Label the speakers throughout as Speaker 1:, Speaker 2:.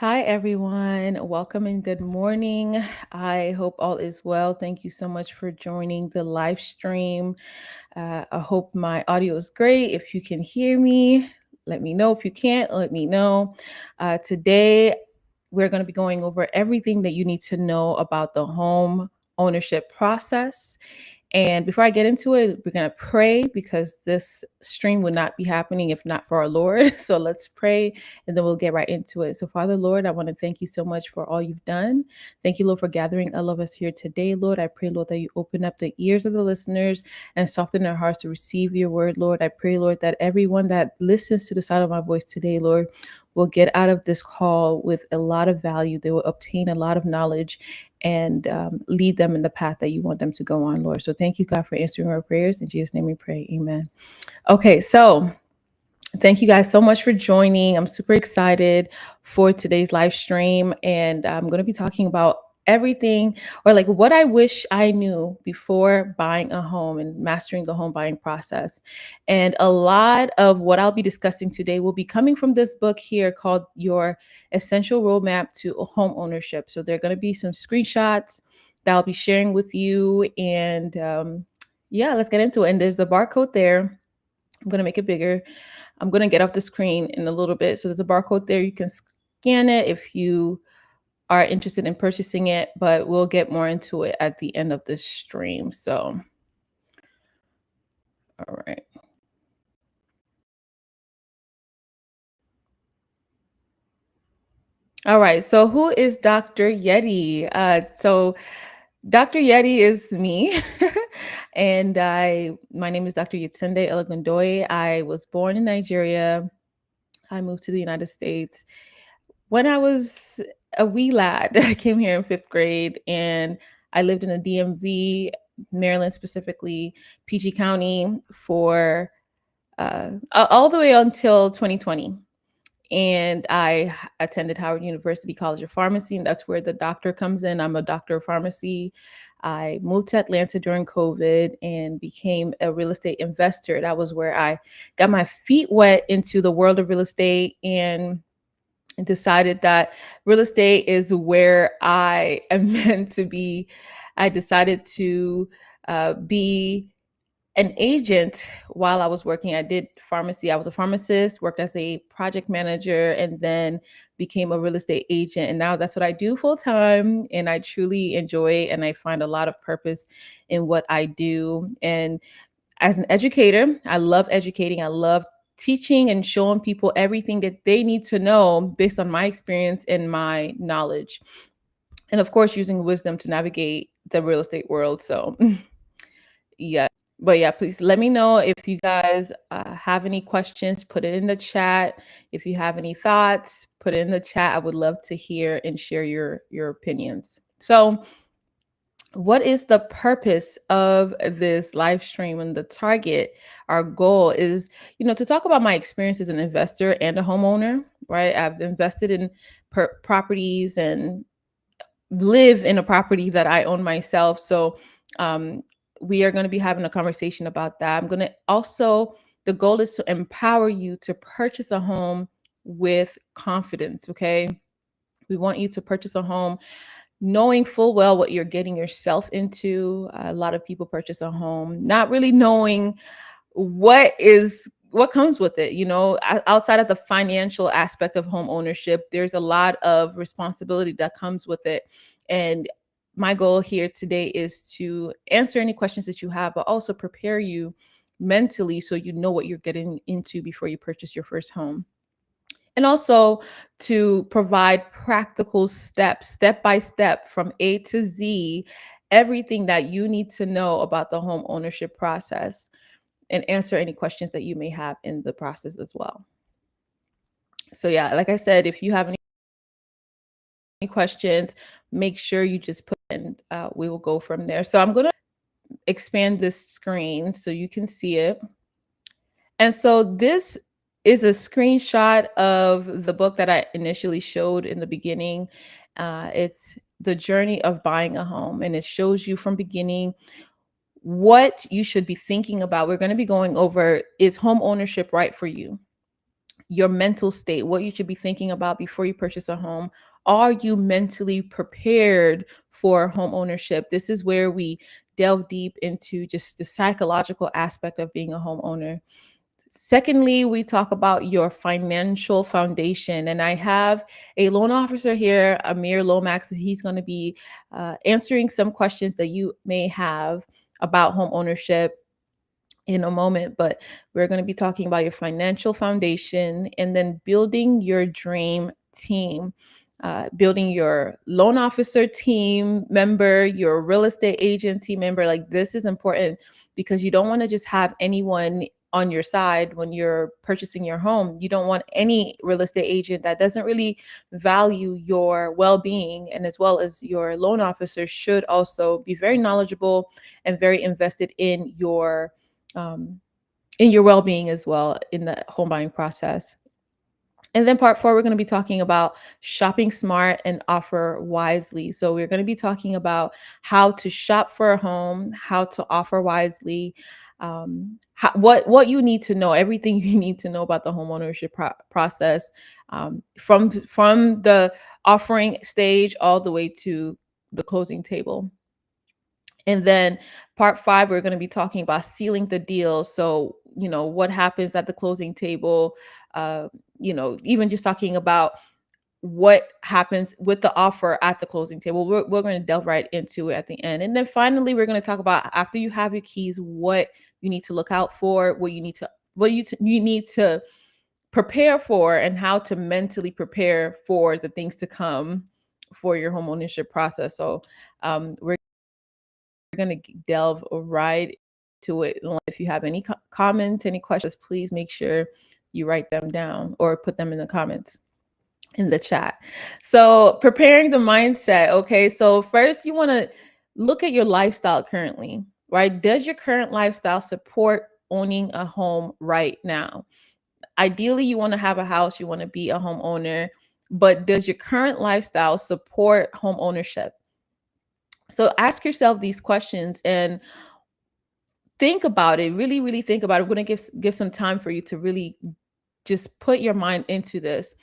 Speaker 1: Hi, everyone. Welcome and good morning. I hope all is well. Thank you so much for joining the live stream. I hope my audio is great. If you can hear me, let me know. If you can't, let me know. Today, we're going to be going over everything that you need to know about the home ownership process. And before I get into it, we're going to pray because this stream would not be happening if not for our Lord. So let's pray and then we'll get right into it. So, Father, Lord, I want to thank you so much for all you've done. Thank you, Lord, for gathering all of us here today, Lord. I pray, Lord, that you open up the ears of the listeners and soften their hearts to receive your word, Lord. I pray, Lord, that everyone that listens to the sound of my voice today, Lord, will get out of this call with a lot of value. They will obtain a lot of knowledge and lead them in the path that you want them to go on, Lord. So thank you, God, for answering our prayers. In Jesus' name we pray. Amen. Okay, so thank you guys so much for joining. I'm super excited for today's live stream, and I'm going to be talking about everything or like what I wish I knew before buying a home and mastering the home buying process. And a lot of what I'll be discussing today will be coming from this book here called Your Essential Roadmap to Home Ownership. So there are going to be some screenshots that I'll be sharing with you. And yeah, let's get into it. And there's the barcode there. I'm going to make it bigger. I'm going to get off the screen in a little bit. So there's a barcode there. You can scan it if you are interested in purchasing it, but we'll get more into it at the end of this stream. So, all right. All right. So who is Dr. Yeti? Dr. Yeti is me. And my name is Dr. Yetunde Elagundoye. I was born in Nigeria. I moved to the United States when I was a wee lad. I came here in fifth grade and I lived in the DMV, Maryland, specifically PG County, for all the way until 2020. And I attended Howard University College of Pharmacy, and that's where the doctor comes in. I'm a doctor of pharmacy. I moved to Atlanta during COVID and became a real estate investor. That was where I got my feet wet into the world of real estate and decided that real estate is where I am meant to be. I decided to be an agent while I was working. I did pharmacy. I was a pharmacist, worked as a project manager, and then became a real estate agent. And now that's what I do full time. And I truly enjoy it. And I find a lot of purpose in what I do. And as an educator, I love educating. I love teaching and showing people everything that they need to know based on my experience and my knowledge. And of course, using wisdom to navigate the real estate world. So, yeah. But yeah, please let me know if you guys have any questions, put it in the chat. If you have any thoughts, put it in the chat. I would love to hear and share your opinions. So, what is the purpose of this live stream? And the target, our goal is, to talk about my experience as an investor and a homeowner, right? I've invested in properties and live in a property that I own myself. So um, we are going to be having a conversation about that. I'm going to also, the goal is to empower you to purchase a home with confidence. Okay. We want you to purchase a home knowing full well what you're getting yourself into. A lot of people purchase a home not really knowing what comes with it. Outside of the financial aspect of home ownership, there's a lot of responsibility that comes with it. And my goal here today is to answer any questions that you have, but also prepare you mentally so you know what you're getting into before you purchase your first home. And also to provide practical steps, step by step, from A to Z, everything that you need to know about the home ownership process, and answer any questions that you may have in the process as well. So yeah, like I said, if you have any questions, make sure you just put in, we will go from there. So I'm going to expand this screen so you can see it. And so this is a screenshot of the book that I initially showed in the beginning. It's The Journey of Buying a Home, and it shows you from beginning what you should be thinking about. We're going to be going over, is home ownership right for you? your mental state, what you should be thinking about before you purchase a home. Are you mentally prepared for home ownership? This is where we delve deep into just the psychological aspect of being a homeowner. Secondly, we talk about your financial foundation. And I have a loan officer here, Amir Lomax. He's going to be answering some questions that you may have about home ownership in a moment, but we're going to be talking about your financial foundation and then building your dream team, building your loan officer team member, your real estate agent team member. Like, this is important because you don't want to just have anyone on your side when you're purchasing your home. You don't want any real estate agent that doesn't really value your well-being, and as well as your loan officer should also be very knowledgeable and very invested um, in your well-being as well in the home buying process. And then part four, we're going to be talking about shopping smart and offer wisely. So we're going to be talking about how to shop for a home, how to offer wisely, what you need to know, everything you need to know about the home ownership process, from the offering stage all the way to the closing table. And then part five, we're going to be talking about sealing the deal. So, what happens at the closing table, uh, even just talking about what happens with the offer at the closing table. We're going to delve right into it at the end. And then finally, we're going to talk about, after you have your keys, what you need to look out for, you need to prepare for, and how to mentally prepare for the things to come for your home ownership process. So we're going to delve right to it. If you have any comments, any questions, please make sure you write them down or put them in the comments in the chat. So preparing the mindset. Okay. So first you want to look at your lifestyle currently, right? Does your current lifestyle support owning a home right now? Ideally, you want to have a house, you want to be a homeowner, but does your current lifestyle support home ownership? So ask yourself these questions and think about it. Really, really think about it. We're going to give some time for you to really just put your mind into this.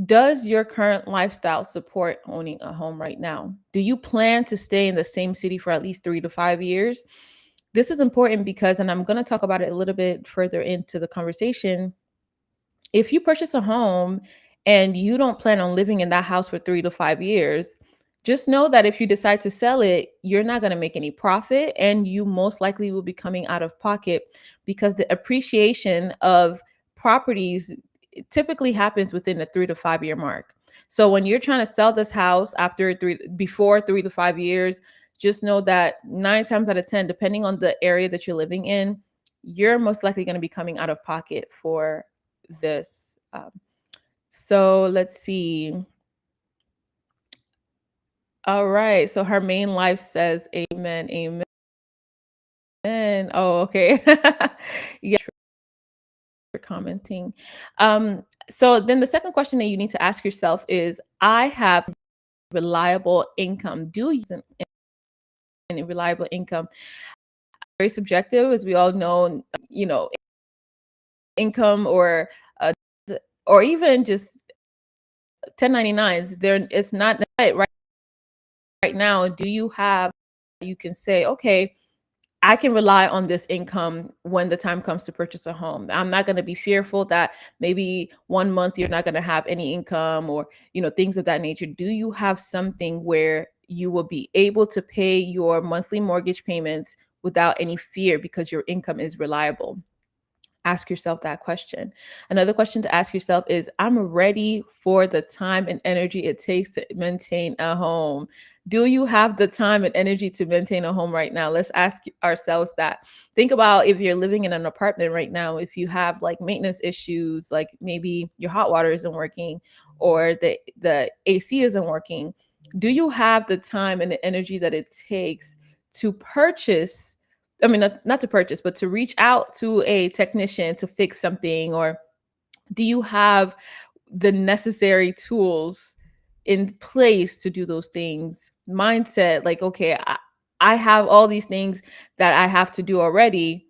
Speaker 1: Does your current lifestyle support owning a home right now? Do you plan to stay in the same city for at least 3 to 5 years? This is important because, and I'm going to talk about it a little bit further into the conversation, if you purchase a home and you don't plan on living in that house for 3 to 5 years, just know that if you decide to sell it, you're not going to make any profit, and you most likely will be coming out of pocket, because the appreciation of properties typically happens within the 3 to 5 year mark. So when you're trying to sell this house before 3 to 5 years, just know that 9 times out of 10, depending on the area that you're living in, you're most likely going to be coming out of pocket for this. So let's see. All right. So her main life says, amen, amen. Oh, okay. Yeah, for commenting. So then the second question that you need to ask yourself is, I have reliable income. Do you have any reliable income? Very subjective, as we all know, income uh, or even just 1099s, it's not right now. Do you have, you can say, okay, I can rely on this income when the time comes to purchase a home. I'm not going to be fearful that maybe 1 month you're not going to have any income, or, things of that nature. Do you have something where you will be able to pay your monthly mortgage payments without any fear because your income is reliable? Ask yourself that question. Another question to ask yourself is, I'm ready for the time and energy it takes to maintain a home. Do you have the time and energy to maintain a home right now? Let's ask ourselves that. Think about, if you're living in an apartment right now, if you have like maintenance issues, like maybe your hot water isn't working or the AC isn't working. Do you have the time and the energy that it takes to purchase, I mean, not to purchase, but to reach out to a technician to fix something? Or do you have the necessary tools in place to do those things? Mindset, like, okay, I have all these things that I have to do already,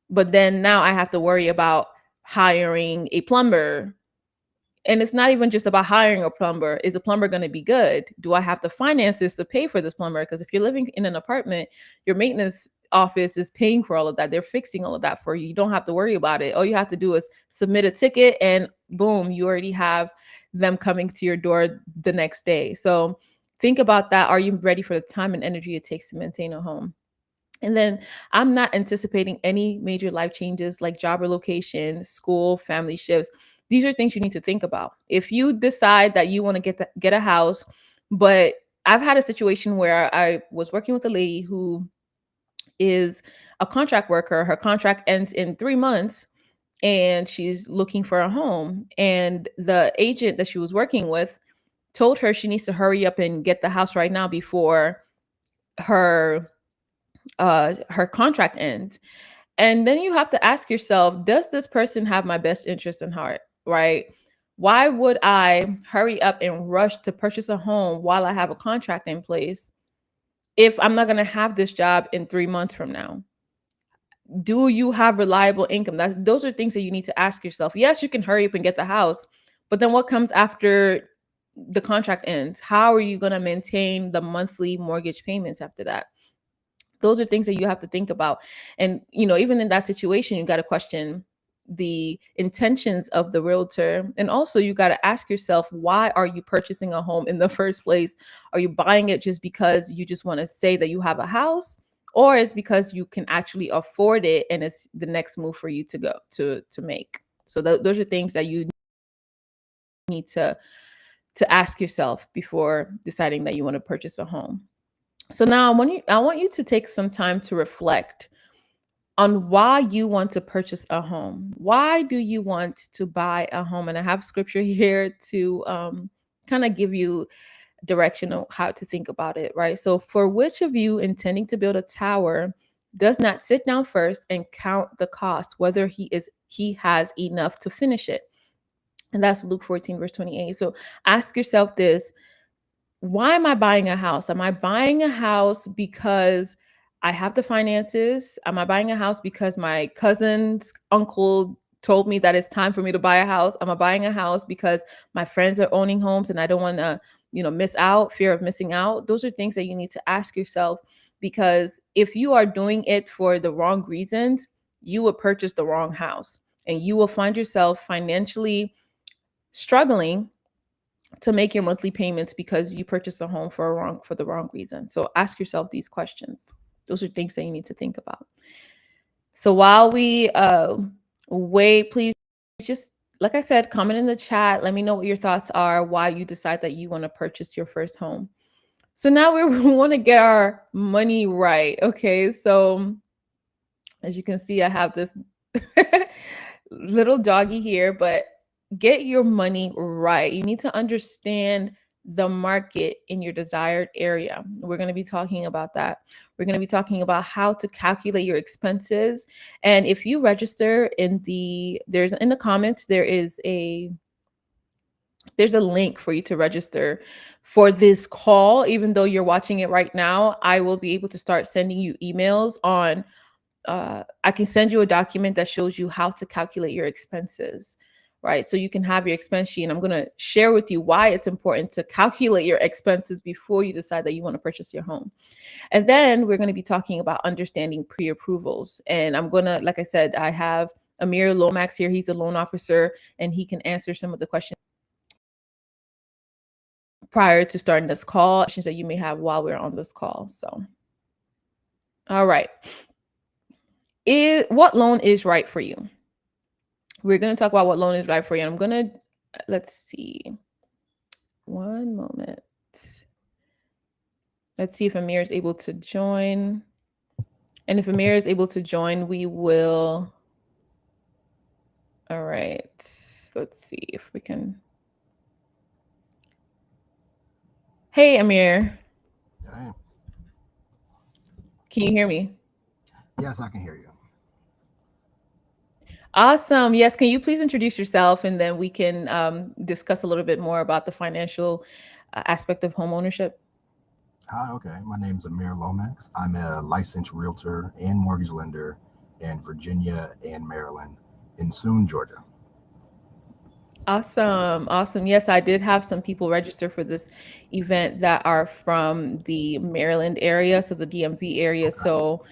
Speaker 1: but then now I have to worry about hiring a plumber. And it's not even just about hiring a plumber. Is the plumber going to be good? Do I have the finances to pay for this plumber? Because if you're living in an apartment, your maintenance office is paying for all of that. They're fixing all of that for you. You don't have to worry about it. All you have to do is submit a ticket and boom, you already have them coming to your door the next day. So think about that. Are you ready for the time and energy it takes to maintain a home? And then I'm not anticipating any major life changes like job relocation, school, family shifts. These are things you need to think about. If you decide that you want to get a house, but I've had a situation where I was working with a lady who is a contract worker. Her contract ends in 3 months and she's looking for a home. And the agent that she was working with told her she needs to hurry up and get the house right now before her her contract ends. And then you have to ask yourself, does this person have my best interest in heart? Right? Why would I hurry up and rush to purchase a home while I have a contract in place if I'm not going to have this job in 3 months from now? Do you have reliable income? Those are things that you need to ask yourself. Yes, you can hurry up and get the house, but then what comes after the contract ends? How are you going to maintain the monthly mortgage payments after that? Those are things that you have to think about. And even in that situation, you got to question the intentions of the realtor. And also you got to ask yourself, why are you purchasing a home in the first place? Are you buying it just because you just want to say that you have a house, or it's because you can actually afford it and it's the next move for you to go to make? So those are things that you need to ask yourself before deciding that you want to purchase a home. So now I want you to take some time to reflect on why you want to purchase a home. Why do you want to buy a home? And I have scripture here to kind of give you direction on how to think about it, right? So, for which of you intending to build a tower does not sit down first and count the cost, whether he has enough to finish it? And that's Luke 14, verse 28. So ask yourself this: why am I buying a house? Am I buying a house because I have the finances? Am I buying a house because my cousin's uncle told me that it's time for me to buy a house? Am I buying a house because my friends are owning homes and I don't want to, miss out, fear of missing out? Those are things that you need to ask yourself, because if you are doing it for the wrong reasons, you will purchase the wrong house and you will find yourself financially struggling to make your monthly payments because you purchased a home for the wrong reason. So ask yourself these questions. Those are things that you need to think about. So while we wait, please just, like I said, comment in the chat. Let me know what your thoughts are, why you decide that you want to purchase your first home. So now we want to get our money right. Okay. So as you can see, I have this little doggy here, but get your money right. You need to understand the market in your desired area. We're going to be talking about that. We're going to be talking about how to calculate your expenses. And if you register in the comments, there's a link for you to register for this call. Even though you're watching it right now, I will be able to start sending you emails on I can send you a document that shows you how to calculate your expenses, right? So you can have your expense sheet. And I'm going to share with you why it's important to calculate your expenses before you decide that you want to purchase your home. And then we're going to be talking about understanding pre-approvals. And I'm going to, like I said, I have Amir Lomax here. He's the loan officer, and he can answer some of the questions prior to starting this call, questions that you may have while we're on this call. So, all right. What loan is right for you? We're going to talk about what loan is right for you. I'm going to, let's see. One moment. Let's see if Amir is able to join. And if Amir is able to join, we will. All right. Let's see if we can. Hey, Amir.
Speaker 2: Hey.
Speaker 1: Can you hear me?
Speaker 2: Yes, I can hear you.
Speaker 1: Awesome. Yes. Can you please introduce yourself, and then we can discuss a little bit more about the financial aspect of home ownership?
Speaker 2: Hi, okay. My name is Amir Lomax. I'm a licensed realtor and mortgage lender in Virginia and Maryland. in Soon, Georgia.
Speaker 1: Awesome. Awesome. Yes, I did have some people register for this event that are from the Maryland area, so the DMV area.
Speaker 2: Okay.
Speaker 1: So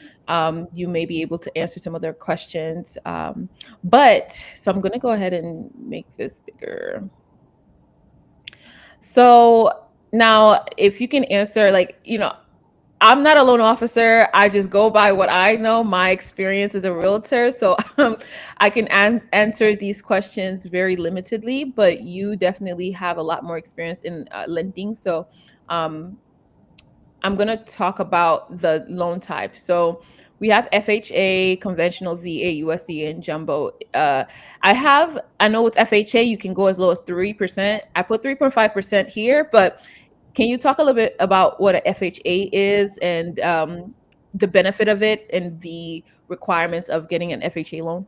Speaker 1: you may be able to answer some of their questions. So I'm going to go ahead and make this bigger. So now, if you can answer, like, I'm not a loan officer. I just go by what I know, my experience as a realtor. So I can answer these questions very limitedly, but you definitely have a lot more experience in lending. So um, I'm going to talk about the loan type. So we have FHA, conventional, VA, USD, and jumbo. I know with FHA, you can go as low as 3%. I put 3.5% here, but can you talk a little bit about what a FHA is and the benefit of it and the requirements of getting an FHA loan?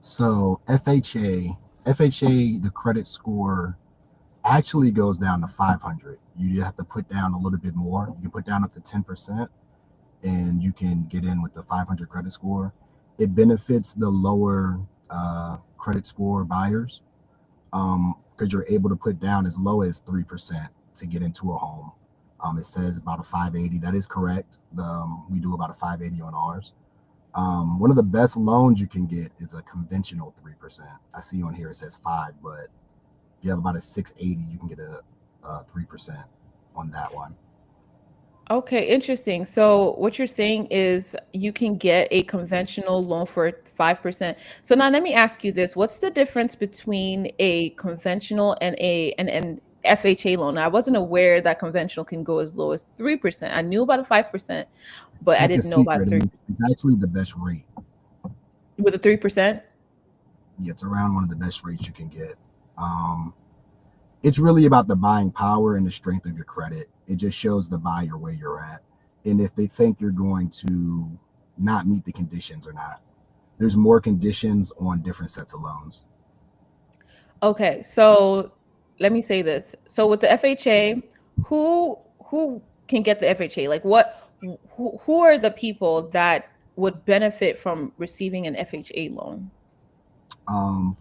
Speaker 2: So FHA, the credit score actually goes down to 500. You have to put down a little bit more. You can put down up to 10%, and you can get in with the 500 credit score. It benefits the lower credit score buyers because you're able to put down as low as 3% to get into a home. It says about a 580. That is correct. We do about a 580 on ours. One of the best loans you can get is a conventional 3%. I see on here it says five, but if you have about a 680, you can get a 3% on that one.
Speaker 1: Okay, interesting. So what you're saying is you can get a conventional loan for 5%. So now let me ask you this. What's the difference between a conventional and an FHA loan? I wasn't aware that conventional can go as low as 3%. I knew about a 5%,
Speaker 2: It's
Speaker 1: but I
Speaker 2: like a
Speaker 1: didn't know about
Speaker 2: secret, and it's actually the best rate.
Speaker 1: with a 3%.
Speaker 2: Yeah, it's around one of the best rates you can get. Um, it's really about the buying power and the strength of your credit. It just shows the buyer where you're at, and if they think you're going to not meet the conditions or not. There's more conditions on different sets of loans.
Speaker 1: Okay, so let me say this. So with the FHA, who can get the FHA? Like who are the people that would benefit from receiving an FHA loan?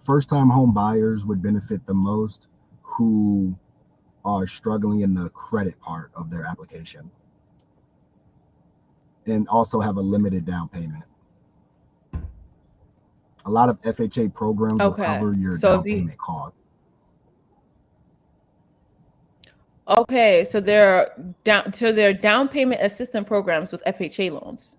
Speaker 2: First time home buyers would benefit the most who are struggling in the credit part of their application and also have a limited down payment. A lot of FHA programs will
Speaker 1: Okay.
Speaker 2: cover your
Speaker 1: So
Speaker 2: down
Speaker 1: if you
Speaker 2: payment cost.
Speaker 1: okay, so there are down payment assistance programs with FHA loans.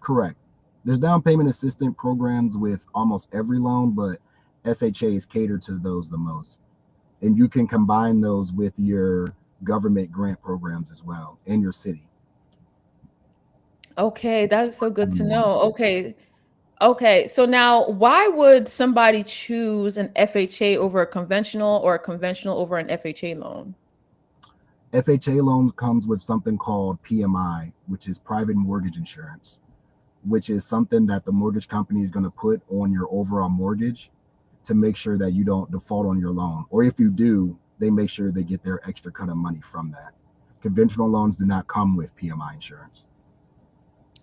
Speaker 2: Correct. There's down payment assistance programs with almost every loan, but FHAs cater to those the most. And you can combine those with your government grant programs as well in your city.
Speaker 1: Okay, that is so good to
Speaker 2: Government in the
Speaker 1: know.
Speaker 2: city.
Speaker 1: Okay. Okay, so now why would somebody choose an FHA over a conventional or a conventional over an FHA loan?
Speaker 2: FHA loan comes with something called PMI, which is private mortgage insurance, which is something that the mortgage company is going to put on your overall mortgage to make sure that you don't default on your loan. Or if you do, they make sure they get their extra cut of money from that. Conventional loans do not come with PMI insurance.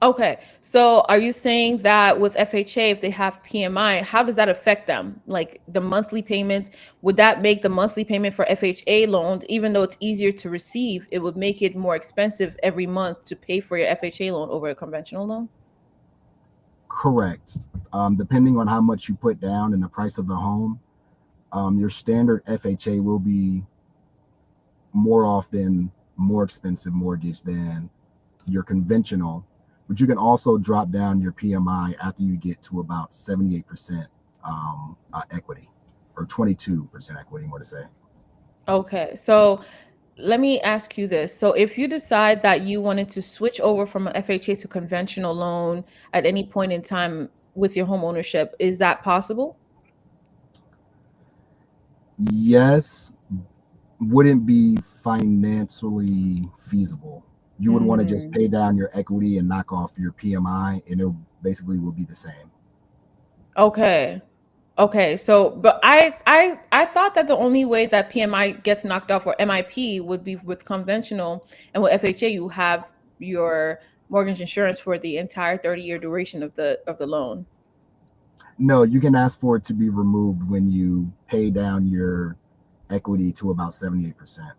Speaker 1: Okay, so are you saying that with FHA, if they have PMI, how does that affect them? Like the monthly payment, would that make the monthly payment for FHA loans, even though it's easier to receive, it would make it more expensive every month to pay for your FHA loan over a conventional loan?
Speaker 2: Correct. Depending on how much you put down and the price of the home, your standard FHA will be more often more expensive mortgage than your conventional, but you can also drop down your PMI after you get to about 78% equity or 22% equity, more to say.
Speaker 1: Okay, so let me ask you this. So if you decide that you wanted to switch over from an FHA to conventional loan at any point in time with your home ownership, is that possible?
Speaker 2: Yes, wouldn't be financially feasible. You would want to just
Speaker 1: Mm,
Speaker 2: pay down your equity and knock off your PMI, and it basically will be the same.
Speaker 1: okay. Okay. So, but I thought that the only way that PMI gets knocked off or MIP would be with conventional, and with FHA you have your mortgage insurance for the entire 30-year duration of the loan.
Speaker 2: No, you can ask for it to be removed when you pay down your equity to about 78%.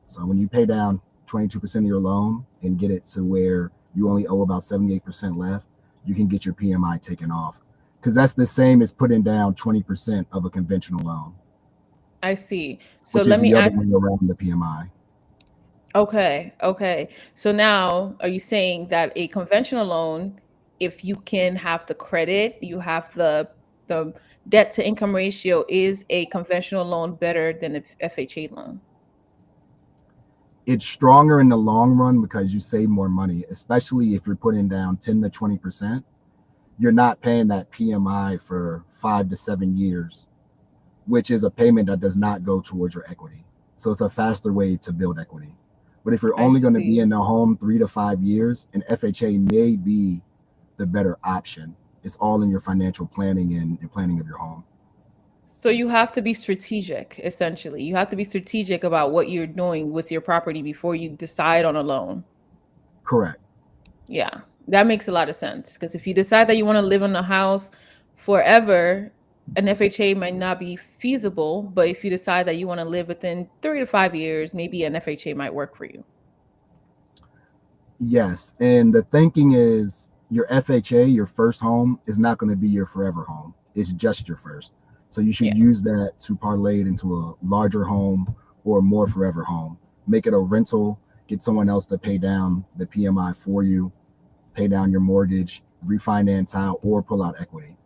Speaker 2: So when you pay down 22% of your loan and get it to where you only owe about 78% left, you can get your PMI taken off. Because that's the same as putting down 20% of a conventional loan,
Speaker 1: I see. So
Speaker 2: which
Speaker 1: let
Speaker 2: is
Speaker 1: me
Speaker 2: the other
Speaker 1: ask.
Speaker 2: way around the PMI.
Speaker 1: Okay, okay. So now, are you saying that a conventional loan, if you can have the credit, you have the debt to income ratio, is a conventional loan better than a FHA loan?
Speaker 2: It's stronger in the long run because you save more money, especially if you're putting down 10 to 20%. You're not paying that PMI for 5 to 7 years, which is a payment that does not go towards your equity. So it's a faster way to build equity. But if you're
Speaker 1: I
Speaker 2: only going to be
Speaker 1: see.
Speaker 2: in the home 3 to 5 years, an FHA may be the better option. It's all in your financial planning and your planning of your home.
Speaker 1: So you have to be strategic, essentially. You have to be strategic about what you're doing with your property before you decide on a loan.
Speaker 2: Correct.
Speaker 1: Yeah, that makes a lot of sense. Because if you decide that you want to live in a house forever, an FHA might not be feasible. But if you decide that you want to live within 3 to 5 years, maybe an FHA might work for you.
Speaker 2: Yes. And the thinking is your FHA, your first home, is not going to be your forever home. It's just your first. So you should
Speaker 1: Yeah.
Speaker 2: use that to parlay it into a larger home or more forever home. Make it a rental, get someone else to pay down the PMI for you, pay down your mortgage, refinance out, or pull out equity.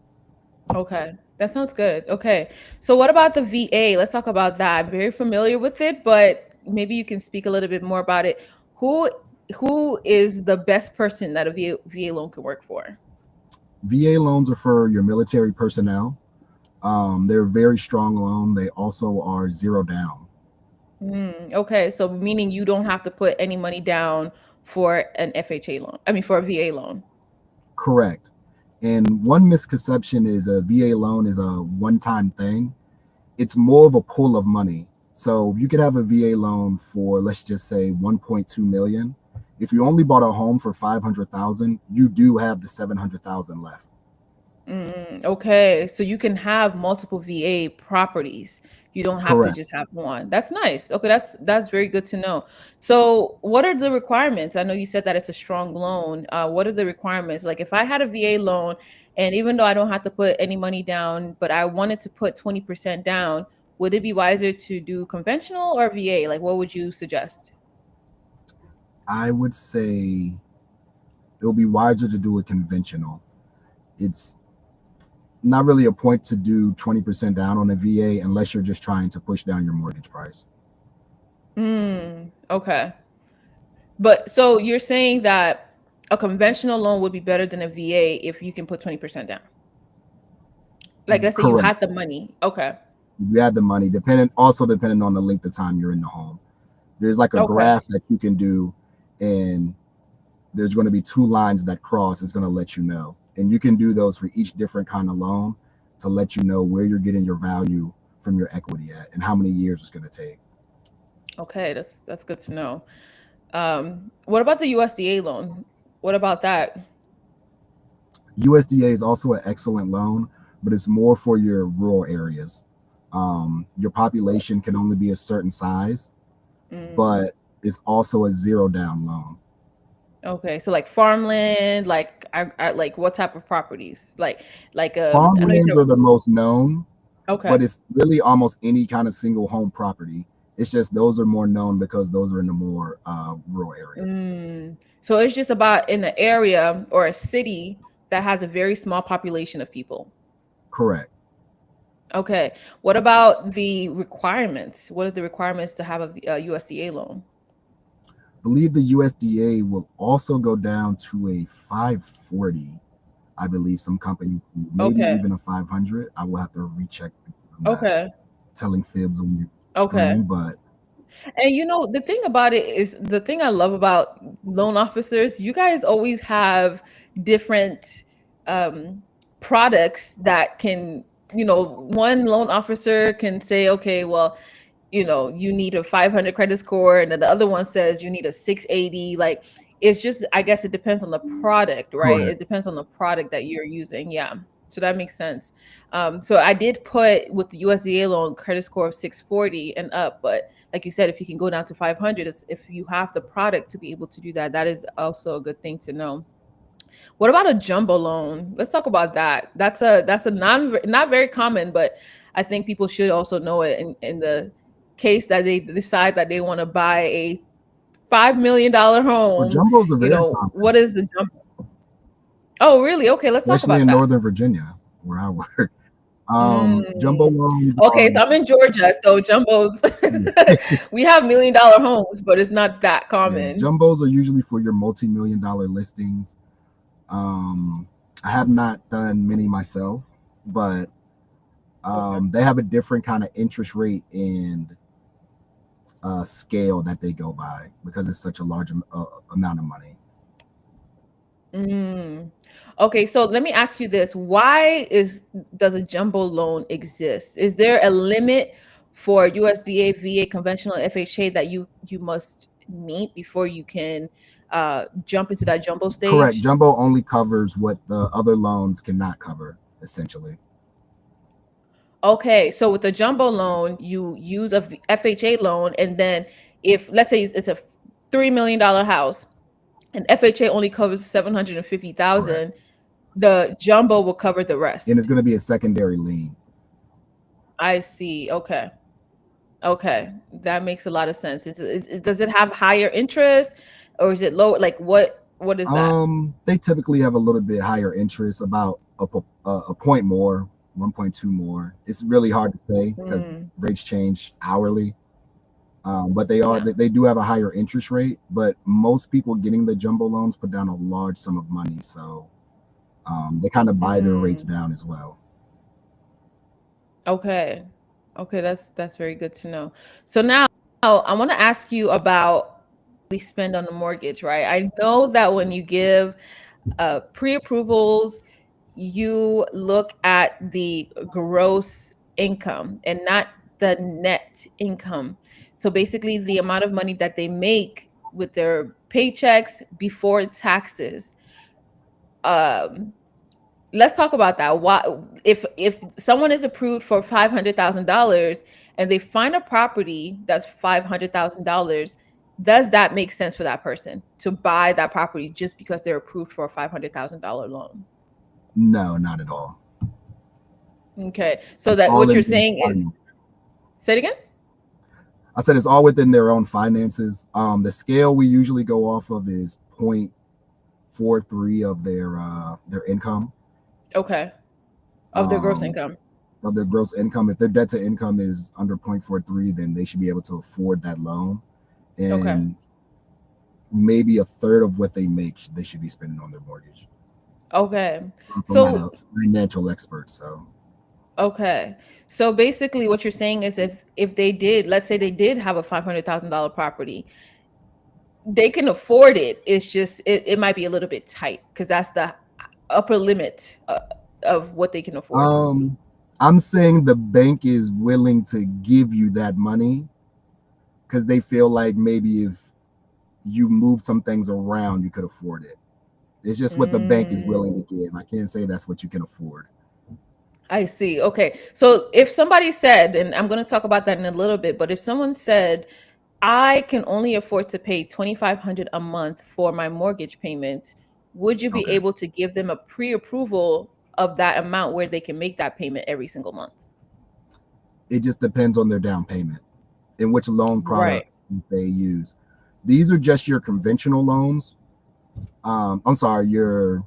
Speaker 1: Okay. That sounds good. Okay. So what about the VA? Let's talk about that. I'm very familiar with it, but maybe you can speak a little bit more about it. Who who is the best person that a VA loan can work for?
Speaker 2: VA loans are for your military personnel. They're a very strong loan. They also are zero down.
Speaker 1: Okay, so meaning you don't have to put any money down for an FHA loan. I mean, for a VA loan.
Speaker 2: Correct. And one misconception is a VA loan is a one time thing. It's more of a pool of money. So you could have a VA loan for, let's just say, 1.2 million. If you only bought a home for 500,000, you do have the 700,000 left.
Speaker 1: Okay, so you can have multiple VA properties. You don't have to
Speaker 2: Correct.
Speaker 1: just have one. That's nice. Okay, that's very good to know. So, what are the requirements? I know you said that it's a strong loan. What are the requirements? Like, if I had a VA loan, and even though I don't have to put any money down, but I wanted to put 20% down, would it be wiser to do conventional or VA? Like, what would you suggest?
Speaker 2: I would say it'll be wiser to do it conventional. It's not really a point to do 20% down on a VA unless you're just trying to push down your mortgage price.
Speaker 1: Okay. But so you're saying that a conventional loan would be better than a VA if you can put 20% down. Like, let's say you
Speaker 2: Correct.
Speaker 1: had the money. Okay.
Speaker 2: You had the money, depending on the length of time you're in the home. There's like a
Speaker 1: Okay.
Speaker 2: graph that you can do, and there's going to be two lines that cross. It's going to let you know, and you can do those for each different kind of loan to let you know where you're getting your value from your equity at and how many years it's going to take.
Speaker 1: Okay, that's good to know. What about the USDA loan? What about that?
Speaker 2: USDA is also an excellent loan, but it's more for your rural areas. Your population can only be a certain size,
Speaker 1: Mm,
Speaker 2: but it's also a zero down loan.
Speaker 1: okay, so like farmland, like like what type of properties? I know you
Speaker 2: Farmlands
Speaker 1: said
Speaker 2: are the most known,
Speaker 1: okay.
Speaker 2: but it's really almost any kind of single home property. It's just those are more known because those are in the more rural areas.
Speaker 1: So it's just about in an area or a city that has a very small population of people.
Speaker 2: Correct.
Speaker 1: Okay. What about the requirements? What are the requirements to have a USDA loan?
Speaker 2: Believe the USDA will also go down to a 540. I believe some companies do, maybe
Speaker 1: Okay.
Speaker 2: even a 500. I will have to recheck. I'm not
Speaker 1: Okay.
Speaker 2: telling fibs on your
Speaker 1: Okay.
Speaker 2: screen, but
Speaker 1: And the thing about it is the thing I love about loan officers, you guys always have different um products that can, one loan officer can say, okay, well, you need a 500 credit score, and then the other one says you need a 680. Like, it's just, I guess it depends on the product, right?
Speaker 2: correct.
Speaker 1: It depends on the product that you're using. Yeah. So that makes sense. So I did put with the USDA loan credit score of 640 and up, but like you said, if you can go down to 500, it's if you have the product to be able to do that. That is also a good thing to know. What about a jumbo loan? Let's talk about that. That's a not very common, but I think people should also know it in the case that they decide that they want to buy a $5 million
Speaker 2: Well,
Speaker 1: home.
Speaker 2: jumbos are
Speaker 1: You
Speaker 2: very
Speaker 1: know,
Speaker 2: common,
Speaker 1: what is the jumbo? Oh, really? Okay, let's talk
Speaker 2: especially
Speaker 1: about
Speaker 2: in
Speaker 1: that.
Speaker 2: Northern Virginia where I work. Jumbo
Speaker 1: Mm.
Speaker 2: loans
Speaker 1: Okay,
Speaker 2: are
Speaker 1: so I'm in Georgia, so jumbos, we have $1 million homes, but it's not that
Speaker 2: yeah,
Speaker 1: common.
Speaker 2: jumbos are usually for your multi-million-dollar listings. Um, I have not done many myself, but
Speaker 1: Okay.
Speaker 2: they have a different kind of interest rate and scale that they go by because it's such a large amount of money.
Speaker 1: Mm. Okay, so let me ask you this. Why does a jumbo loan exist? Is there a limit for USDA, VA, conventional FHA that you must meet before you can jump into that jumbo
Speaker 2: Correct.
Speaker 1: stage?
Speaker 2: Jumbo only covers what the other loans cannot cover, essentially.
Speaker 1: Okay, so with the jumbo loan, you use a FHA loan, and then if let's say it's a $3 million house, and FHA only covers
Speaker 2: Correct.
Speaker 1: 750,000, the jumbo will cover the
Speaker 2: And it's
Speaker 1: rest.
Speaker 2: going to be a secondary lien.
Speaker 1: I see. Okay. Okay, that makes a lot of sense. Does it have higher interest or is it low? Like what is that?
Speaker 2: They typically have a little bit higher interest, about a point more, 1.2 more. It's really hard to say because
Speaker 1: Mm,
Speaker 2: rates change hourly. But they are
Speaker 1: yeah.
Speaker 2: they do have a higher interest rate. But most people getting the jumbo loans put down a large sum of money, so they kind of buy their rates
Speaker 1: Mm,
Speaker 2: down as well.
Speaker 1: okay. Okay, that's very good to know. So now I want to ask you about we spend on the mortgage, right? I know that when you give pre-approvals, you look at the gross income and not the net income. So basically, the amount of money that they make with their paychecks before taxes. Um, let's talk about that. Why, if someone is approved for $500,000 and they find a property that's $500,000, does that make sense for that person to buy that property just because they're approved for a $500,000 loan?
Speaker 2: No, not at all.
Speaker 1: Okay. So
Speaker 2: It's
Speaker 1: that
Speaker 2: all
Speaker 1: what
Speaker 2: in
Speaker 1: you're
Speaker 2: their
Speaker 1: saying is,
Speaker 2: finance.
Speaker 1: say it again?
Speaker 2: I said it's all within their own finances. The scale we usually go off of is 0.43 of their income,
Speaker 1: Okay. Of their gross
Speaker 2: um,
Speaker 1: income.
Speaker 2: of their gross income. If their debt to income is under 0.43, then they should be able to afford that loan.
Speaker 1: Okay.
Speaker 2: And maybe a third of what they make, they should be spending on their mortgage.
Speaker 1: Okay.
Speaker 2: I'm not
Speaker 1: So
Speaker 2: a financial expert, so
Speaker 1: okay. So basically what you're saying is if they did, let's say they did have a $500,000 property, they can afford it. It's just it might be a little bit tight because that's the upper limit of what they can afford.
Speaker 2: um, I'm saying the bank is willing to give you that money because they feel like maybe if you move some things around, you could afford it. It's just what the bank is
Speaker 1: Mm,
Speaker 2: willing to give. I can't say that's what you can afford.
Speaker 1: I see. Okay. So if somebody said, and I'm going to talk about that in a little bit, but if someone said, I can only afford to pay 2,500 a month for my mortgage payment, would you be
Speaker 2: Okay.
Speaker 1: able to give them a pre-approval of that amount where they can make that payment every single month?
Speaker 2: It just depends on their down payment and which loan
Speaker 1: Right.
Speaker 2: product they use. These are just your conventional loans. I'm sorry, your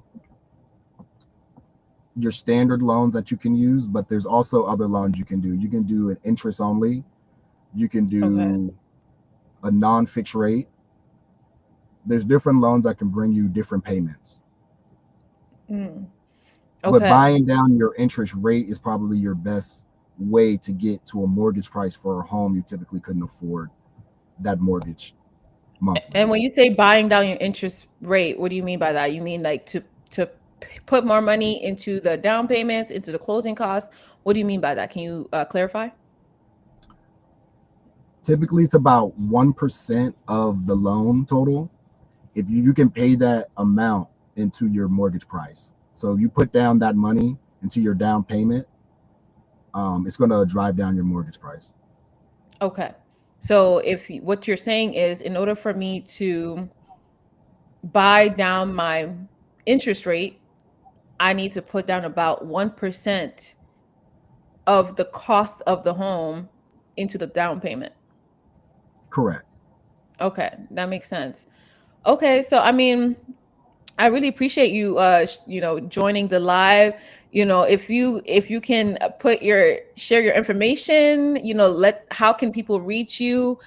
Speaker 2: standard loans that you can use, but there's also other loans you can do. You can do an interest only. You can
Speaker 1: Okay.
Speaker 2: do a non-fixed rate. There's different loans that can bring you different payments.
Speaker 1: Mm.
Speaker 2: But
Speaker 1: Okay.
Speaker 2: buying down your interest rate is probably your best way to get to a mortgage price for a home you typically couldn't afford that mortgage monthly.
Speaker 1: And when you say buying down your interest rate, what do you mean by that? You mean like put more money into the down payments, into the closing costs? What do you mean by that? Can you clarify?
Speaker 2: Typically, it's about 1% of the loan total. If you can pay that amount into your mortgage price. So if you put down that money, into your down payment, it's going to drive down your mortgage price.
Speaker 1: Okay. So if what you're saying is in order for me to buy down my interest rate, I need to put down about 1% of the cost of the home into the down payment.
Speaker 2: Correct.
Speaker 1: Okay, that makes sense. Okay, so I mean, I really appreciate you joining the live. If you can put your share your information, let how can people reach you?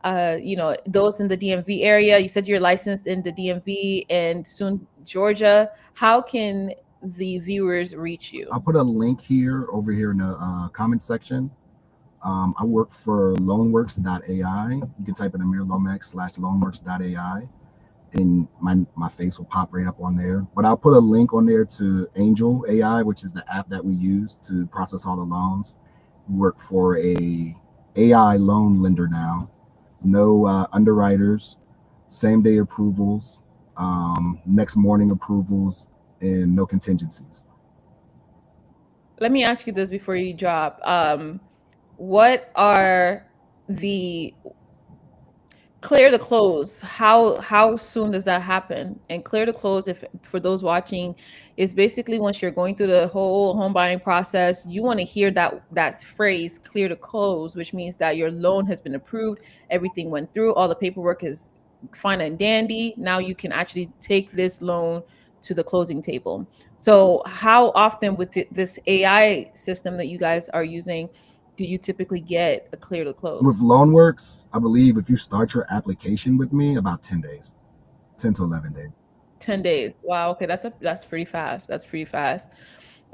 Speaker 1: Those in the DMV area. You said you're licensed in the DMV and soon Georgia. How can the viewers reach you?
Speaker 2: I'll put a link here over here in the comment section. I work for loanworks.ai. You can type in Amir Lomax /loanworks.ai and my face will pop right up on there. But I'll put a link on there to Angel AI, which is the app that we use to process all the loans. We work for a AI loan lender now. No underwriters, same day approvals, next morning approvals, and no contingencies.
Speaker 1: Let me ask you this before you drop. What are the clear to close, how soon does that happen? And clear to close, if for those watching, is basically once you're going through the whole home buying process, you want to hear that phrase clear to close, which means that your loan has been approved, everything went through, all the paperwork is fine and dandy. Now you can actually take this loan to the closing table. So how often with this AI system that you guys are using do you typically get a clear to
Speaker 2: With
Speaker 1: close?
Speaker 2: Loanworks, I believe if you start your application with me, about 10 days, 10 to 11 days.
Speaker 1: 10 days. Wow, okay, that's pretty fast. That's pretty fast.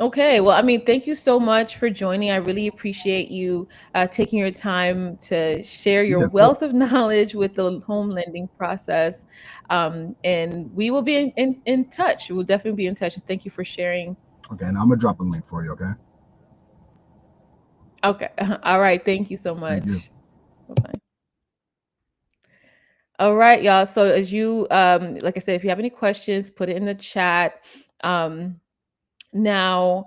Speaker 1: Okay, well, I mean, thank you so much for joining. I really appreciate you taking your time to share your
Speaker 2: Yeah, of
Speaker 1: wealth
Speaker 2: course.
Speaker 1: of knowledge with the home lending process. And we will be in touch. We'll definitely be in touch. Thank you for sharing.
Speaker 2: Okay, and I'm going to drop a link for you, okay?
Speaker 1: Okay, all right. Thank you so
Speaker 2: Thank you.
Speaker 1: much. Bye-bye. All right, y'all. So as you like I said, if you have any questions, put it in the chat. Um, Now,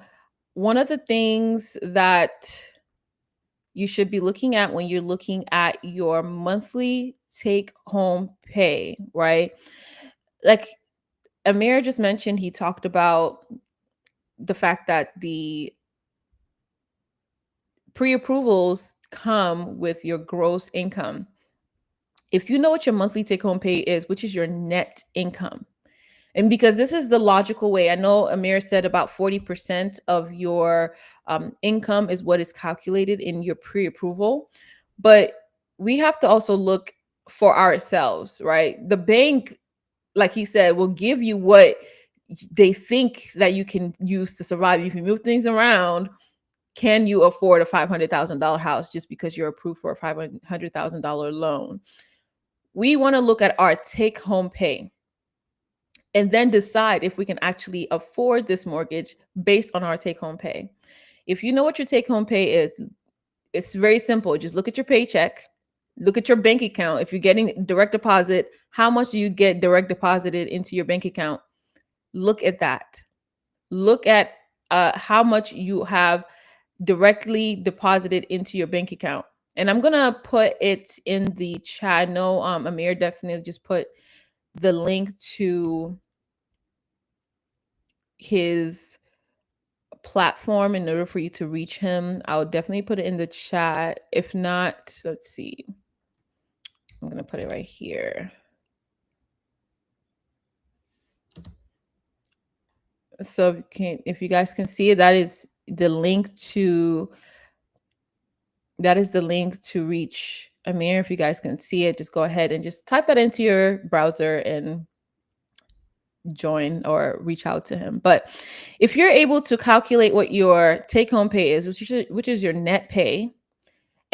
Speaker 1: one of the things that you should be looking at when you're looking at your monthly take home pay, right? Like Amir just mentioned, he talked about the fact that the pre approvals come with your gross income. If you know what your monthly take home pay is, which is your net income, and because this is the logical way, I know Amir said about 40% of your income is what is calculated in your pre approval. But we have to also look for ourselves, right? The bank, like he said, will give you what they think that you can use to survive. If you move things around, can you afford a $500,000 house just because you're approved for a $500,000 loan? We want to look at our take home pay and then decide if we can actually afford this mortgage based on our take home pay. If you know what your take home pay is, it's very simple. Just look at your paycheck, look at your bank account. If you're getting direct deposit, how much do you get direct deposited into your bank account? Look at that. Look at how much you have directly deposited into your bank account. And I'm gonna put it in the chat. No, Amir definitely just put the link to his platform in order for you to reach him. I'll definitely put it in the chat. If not, let's see. I'm going to put it right here. So if you guys can see it, that is the link to reach Amir. If you guys can see it, just go ahead and just type that into your browser and join or reach out to him. But if you're able to calculate what your take home pay is, which is your net pay,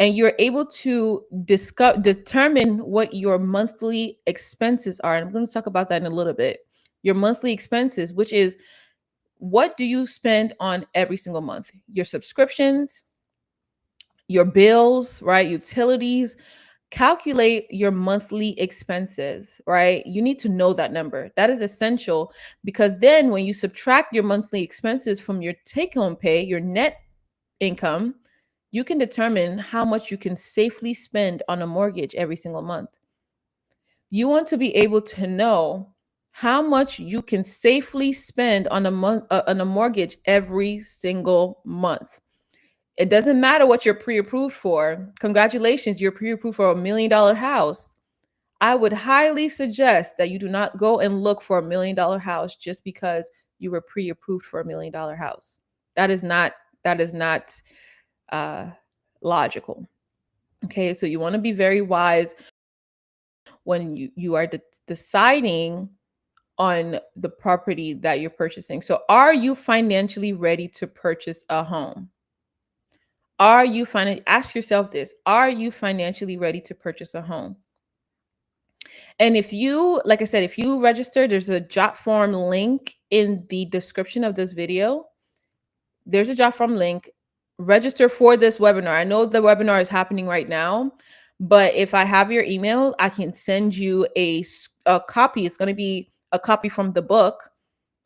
Speaker 1: and you're able to determine what your monthly expenses are. And I'm going to talk about that in a little bit. Your monthly expenses, which is what do you spend on every single month? Your subscriptions, your bills, right? Utilities, calculate your monthly expenses, right? You need to know that number. That is essential, because then when you subtract your monthly expenses from your take home pay, your net income, you can determine how much you can safely spend on a mortgage every single month. You want to be able to know how much you can safely spend on on a mortgage every single month. It doesn't matter what you're pre-approved for. Congratulations, you're pre-approved for $1 million house. I would highly suggest that you do not go and look for $1 million house just because you were pre-approved for $1 million house. That is not uh, logical. Okay, so you want to be very wise when you are deciding on the property that you're purchasing. So, are you financially ready to purchase a home? Ask yourself this: are you financially ready to purchase a home? And if you, like I said, if you register, there's a jot form link in the description of this video. There's a jot form link. Register for this webinar. I know the webinar is happening right now, but if I have your email, I can send you a copy. It's going to be a copy from the book,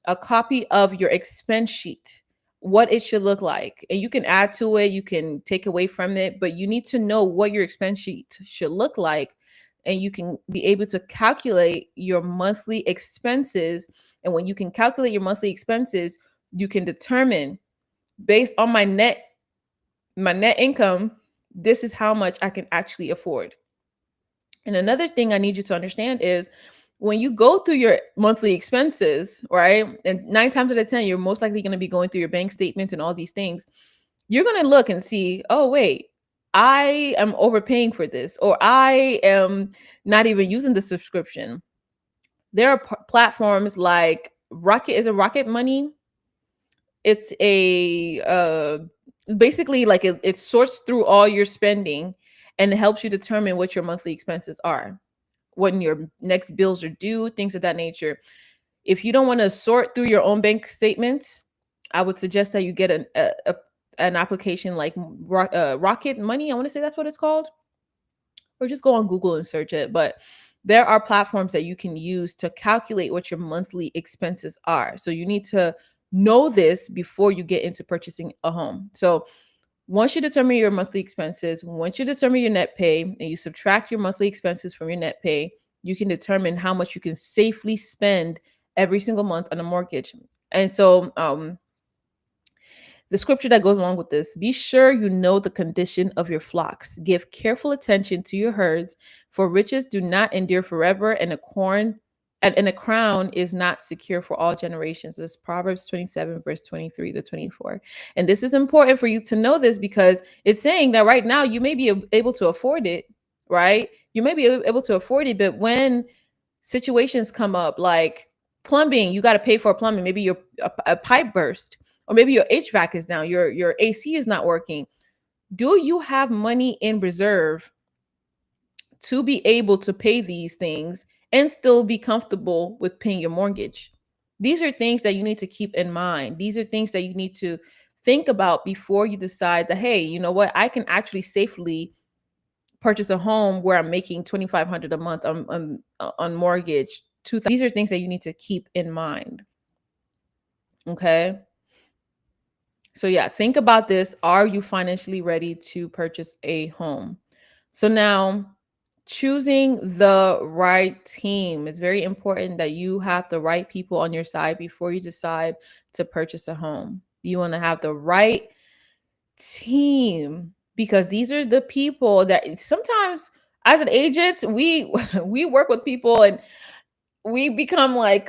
Speaker 1: a copy of your expense sheet, what it should look like. And you can add to it, you can take away from it, but you need to know what your expense sheet should look like. And you can be able to calculate your monthly expenses. And when you can calculate your monthly expenses, you can determine, based on my net income, this is how much I can actually afford. And another thing I need you to understand is, when you go through your monthly expenses, right? And 9 times out of 10, you're most likely going to be going through your bank statements and all these things. You're going to look and see, oh, wait, I am overpaying for this, or I am not even using the subscription. There are platforms like Rocket Money. It's a basically like it sorts through all your spending and it helps you determine what your monthly expenses are, when your next bills are due, things of that nature. If you don't want to sort through your own bank statements, I would suggest that you get an application like Rocket Money. I want to say that's what it's called, or just go on Google and search it. But there are platforms that you can use to calculate what your monthly expenses are. So you need to know this before you get into purchasing a home. So once you determine your monthly expenses, once you determine your net pay, and you subtract your monthly expenses from your net pay, you can determine how much you can safely spend every single month on a mortgage. And so, the scripture that goes along with this: be sure you know the condition of your flocks. Give careful attention to your herds, for riches do not endure forever, and a crown is not secure for all generations. This is Proverbs 27, verse 23 to 24. And this is important for you to know this, because it's saying that right now you may be able to afford it, right? You may be able to afford it, but when situations come up like plumbing, you got to pay for plumbing. Maybe a pipe burst, or maybe your HVAC is down, your AC is not working. Do you have money in reserve to be able to pay these things and still be comfortable with paying your mortgage? These are things that you need to keep in mind. These are things that you need to think about before you decide that, hey, you know what, I can actually safely purchase a home where I'm making 2,500 a month on mortgage. These are things that you need to keep in mind. Okay. So yeah, think about this. Are you financially ready to purchase a home? So now, choosing the right team. It's very important that you have the right people on your side before you decide to purchase a home. You want to have the right team, because these are the people that sometimes, as an agent, we work with people and we become like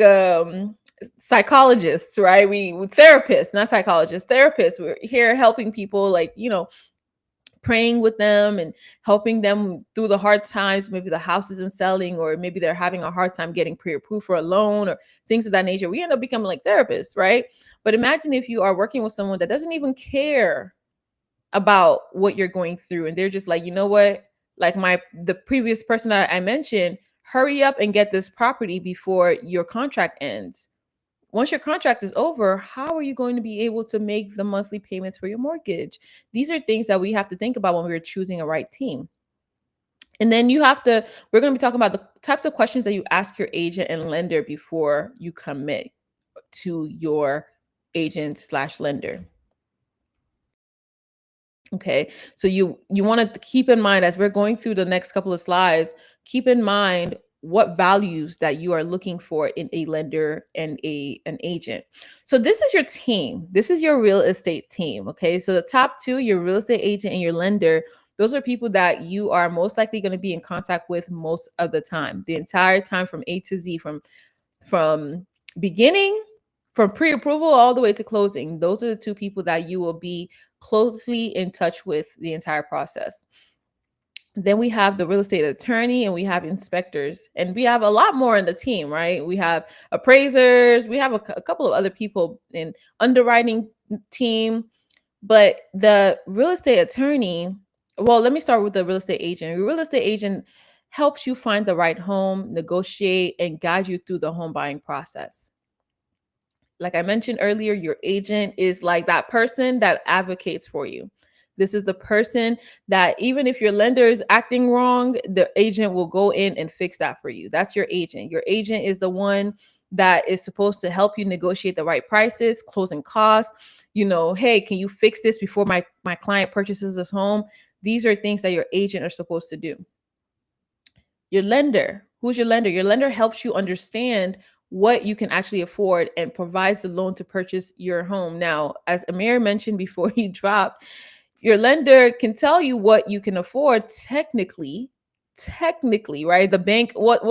Speaker 1: psychologists, right? We therapists, not psychologists, therapists. We're here helping people, like, praying with them and helping them through the hard times. Maybe the house isn't selling, or maybe they're having a hard time getting pre-approved for a loan, or things of that nature. We end up becoming like therapists, right? But imagine if you are working with someone that doesn't even care about what you're going through, and they're just like, you know what, like the previous person that I mentioned, hurry up and get this property before your contract ends. Once your contract is over, how are you going to be able to make the monthly payments for your mortgage? These are things that we have to think about when we're choosing a right team. And then we're going to be talking about the types of questions that you ask your agent and lender before you commit to your agent slash lender. Okay. So you want to keep in mind, as we're going through the next couple of slides, keep in mind what values that you are looking for in a lender and an agent. So this is your team. This is your real estate team. Okay. So the top two, your real estate agent and your lender, those are people that you are most likely going to be in contact with most of the time, the entire time, from A to Z, from beginning, from pre-approval all the way to closing. Those are the two people that you will be closely in touch with the entire process. Then we have the real estate attorney and we have inspectors, and we have a lot more in the team, right? We have appraisers, we have a couple of other people in underwriting team. But the real estate attorney, well, let me start with the real estate agent. Your real estate agent helps you find the right home, negotiate, and guide you through the home buying process. Like I mentioned earlier, your agent is like that person that advocates for you. This is the person that, even if your lender is acting wrong, the agent will go in and fix that for you. That's your agent. Your agent is the one that is supposed to help you negotiate the right prices, closing costs. Hey, can you fix this before my client purchases this home? These are things that your agent are supposed to do. Your lender, who's your lender? Your lender helps you understand what you can actually afford and provides the loan to purchase your home. Now, as Amir mentioned before he dropped, your lender can tell you what you can afford technically, right? The bank, what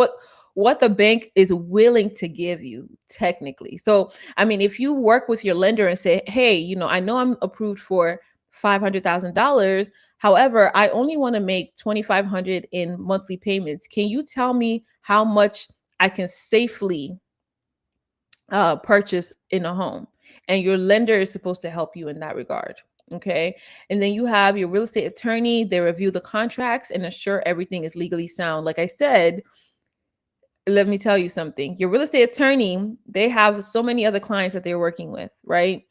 Speaker 1: the bank is willing to give you technically. So, I mean, if you work with your lender and say, hey, I know I'm approved for $500,000. However, I only want to make 2,500 in monthly payments. Can you tell me how much I can safely purchase in a home? And your lender is supposed to help you in that regard. Okay. And then you have your real estate attorney. They review the contracts and ensure everything is legally sound. Like I said, let me tell you something. Your real estate attorney, they have so many other clients that they're working with, right?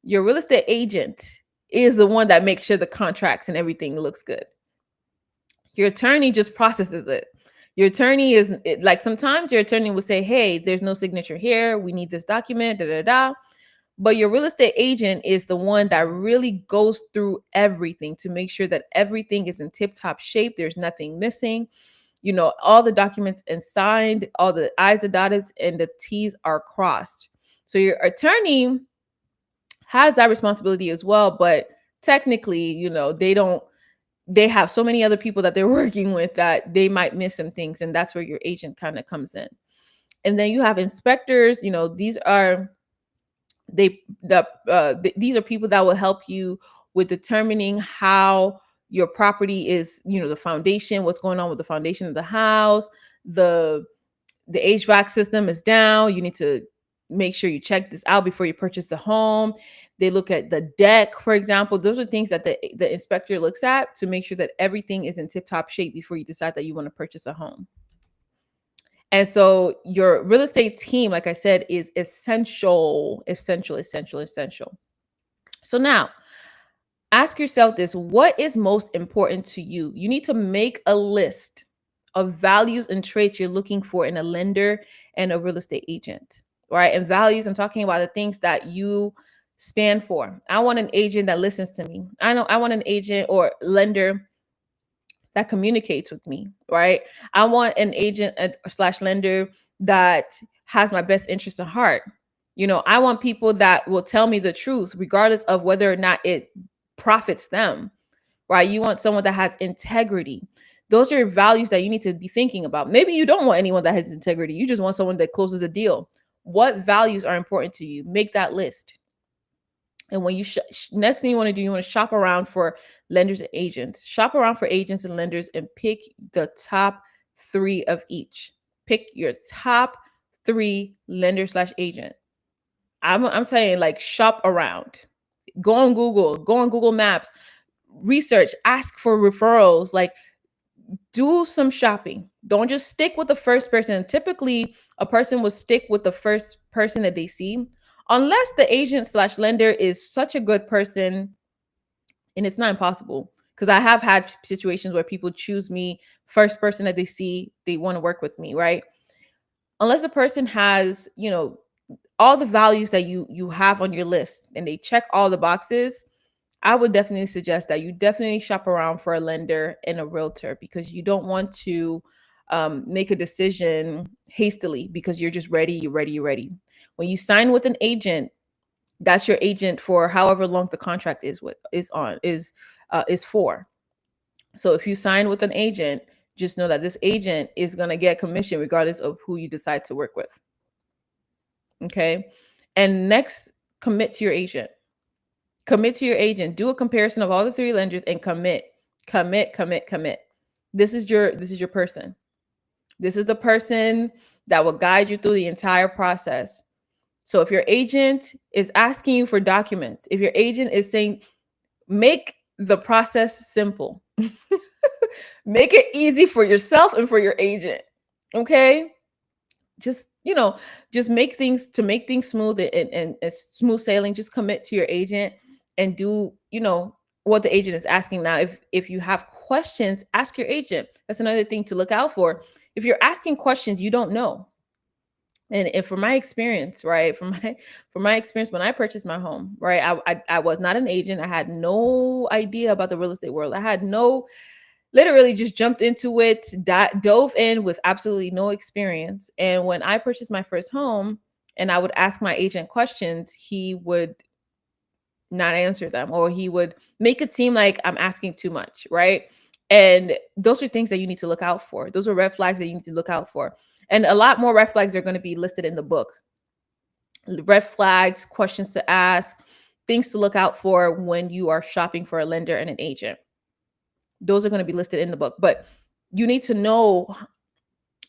Speaker 1: Your real estate agent is the one that makes sure the contracts and everything looks good. Your attorney just processes it. Your attorney is like, sometimes your attorney will say, hey, there's no signature here. We need this document, da da da. But your real estate agent is the one that really goes through everything to make sure that everything is in tip top shape. There's nothing missing. All the documents are signed, all the I's are dotted, and the T's are crossed. So your attorney has that responsibility as well. But technically, they have so many other people that they're working with that they might miss some things. And that's where your agent kind of comes in. And then you have inspectors. These are people that will help you with determining how your property is, the foundation, what's going on with the foundation of the house, the HVAC system is down. You need to make sure you check this out before you purchase the home. They look at the deck, for example. Those are things that the inspector looks at to make sure that everything is in tip top shape before you decide that you want to purchase a home. And so your real estate team, like I said, is essential. So now ask yourself this: what is most important to you? You need to make a list of values and traits you're looking for in a lender and a real estate agent. Right? And values, I'm talking about the things that you stand for. I want an agent that listens to me. I want an agent or lender that communicates with me, right? I want an agent slash lender that has my best interest at heart. I want people that will tell me the truth, regardless of whether or not it profits them, right? You want someone that has integrity. Those are values that you need to be thinking about. Maybe you don't want anyone that has integrity. You just want someone that closes a deal. What values are important to you? Make that list. And when you next thing you want to do, you want to shop around for lenders and agents. Shop around for agents and lenders and pick the top 3 of each. Pick your top 3 lender slash agent. I'm saying, like, shop around. Go on Google Maps, research, ask for referrals, like, do some shopping. Don't just stick with the first person. Typically, a person will stick with the first person that they see, unless the agent slash lender is such a good person, and it's not impossible. Because I have had situations where people choose me, first person that they see, they want to work with me, right? Unless the person has, all the values that you have on your list and they check all the boxes, I would definitely suggest that you definitely shop around for a lender and a realtor, because you don't want to make a decision hastily because you're just ready, you're ready, you're ready. When you sign with an agent, that's your agent for however long the contract is for. So if you sign with an agent, just know that this agent is going to get commission regardless of who you decide to work with. Okay. And next, commit to your agent. Commit to your agent. Do a comparison of all the three lenders and commit. Commit, commit, commit. This is your person. This is the person that will guide you through the entire process. So if your agent is asking you for documents, if your agent is saying, make the process simple. Make it easy for yourself and for your agent. Okay? Just, just make things smooth and smooth sailing. Just commit to your agent and do, what the agent is asking. Now, if you have questions, ask your agent. That's another thing to look out for. If you're asking questions you don't know, and from my experience, right, from my experience when I purchased my home, right, I was not an agent. I had no idea about the real estate world. I had no literally just jumped into it, dove in with absolutely no experience. And when I purchased my first home and I would ask my agent questions, he would not answer them, or he would make it seem like I'm asking too much, right? And those are things that you need to look out for. Those are red flags that you need to look out for. And a lot more red flags are going to be listed in the book. Red flags, questions to ask, things to look out for when you are shopping for a lender and an agent. Those are going to be listed in the book, but you need to know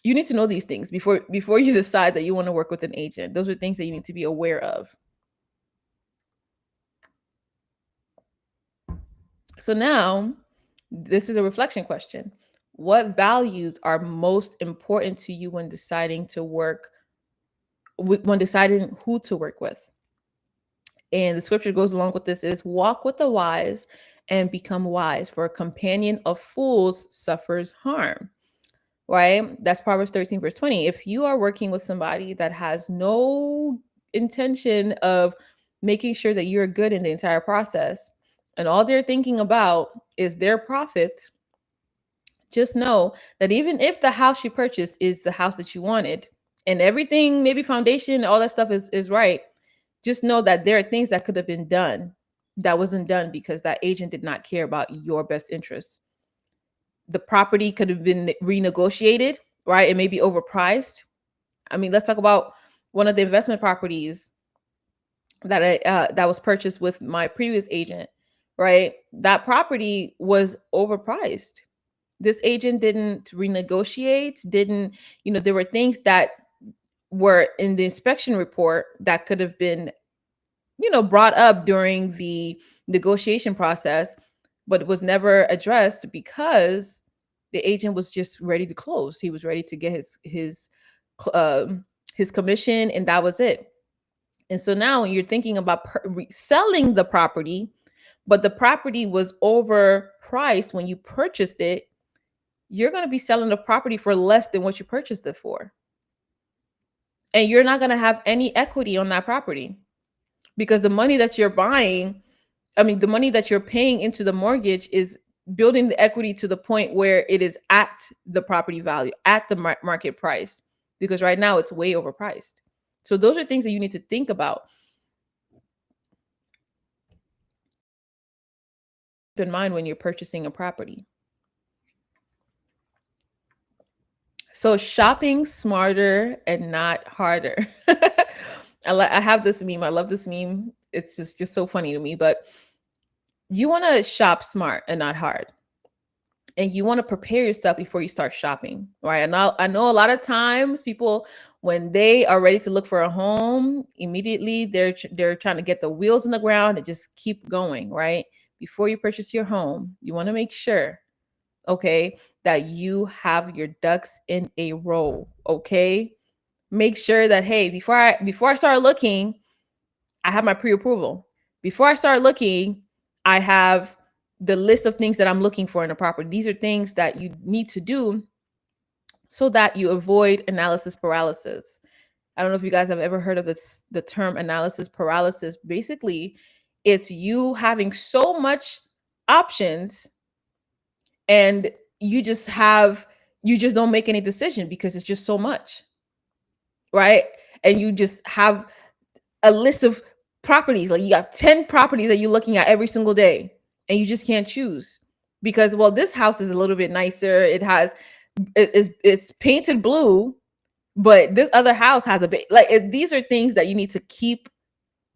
Speaker 1: these things before you decide that you want to work with an agent. Those are things that you need to be aware of. So now, this is a reflection question. What values are most important to you when deciding when deciding who to work with? And the scripture goes along with this is, walk with the wise and become wise, for a companion of fools suffers harm. Right? That's Proverbs 13, verse 20. If you are working with somebody that has no intention of making sure that you're good in the entire process, and all they're thinking about is their profit, just know that even if the house you purchased is the house that you wanted and everything, maybe foundation, all that stuff is right, just know that there are things that could have been done that wasn't done because that agent did not care about your best interest. The property could have been renegotiated, right? It may be overpriced. I mean, let's talk about one of the investment properties that was purchased with my previous agent, right? That property was overpriced. This agent didn't renegotiate, didn't, there were things that were in the inspection report that could have been, brought up during the negotiation process, but it was never addressed because the agent was just ready to close. He was ready to get his commission, and that was it. And so now when you're thinking about selling the property, but the property was overpriced when you purchased it, you're going to be selling the property for less than what you purchased it for. And you're not going to have any equity on that property because the money that you're buying, the money that you're paying into the mortgage is building the equity to the point where it is at the property value, at the market price, because right now it's way overpriced. So those are things that you need to think about. Keep in mind when you're purchasing a property. So shopping smarter and not harder. I have this meme. I love this meme. It's just so funny to me, but you want to shop smart and not hard. And you want to prepare yourself before you start shopping, right? And I know a lot of times people, when they are ready to look for a home, immediately they're trying to get the wheels in the ground and just keep going, right? Before you purchase your home, you want to make sure, okay, that you have your ducks in a row, okay? Make sure that, hey, before I start looking, I have my pre-approval. Before I start looking, I have the list of things that I'm looking for in a property. These are things that you need to do so that you avoid analysis paralysis. I don't know if you guys have ever heard of this, the term analysis paralysis. Basically, it's you having so much options, and you just don't make any decision because it's just so much, right? And you just have a list of properties. Like you got 10 properties that you're looking at every single day, and you just can't choose because, well, this house is a little bit nicer. It's painted blue, but this other house has a bit like these are things that you need to keep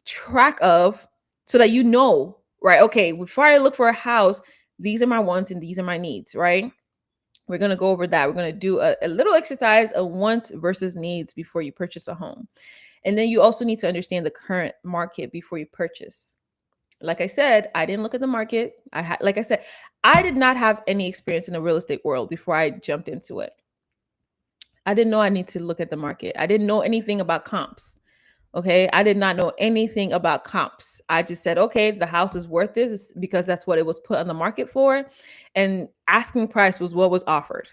Speaker 1: track of so that you know, right? Okay, before I look for a house, these are my wants and these are my needs, right? We're going to go over that. We're going to do a little exercise of wants versus needs before you purchase a home. And then you also need to understand the current market before you purchase. Like I said, I didn't look at the market. Like I said, I did not have any experience in the real estate world before I jumped into it. I didn't know I need to look at the market. I didn't know anything about comps. Okay. I did not know anything about comps. I just said, okay, the house is worth this because that's what it was put on the market for. And asking price was what was offered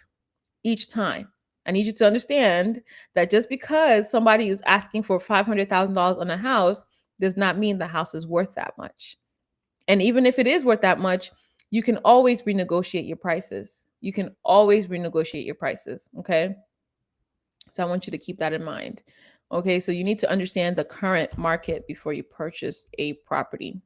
Speaker 1: each time. I need you to understand that just because somebody is asking for $500,000 on a house does not mean the house is worth that much. And even if it is worth that much, you can always renegotiate your prices. You can always renegotiate your prices. Okay. So I want you to keep that in mind. Okay. So you need to understand the current market before you purchase a property.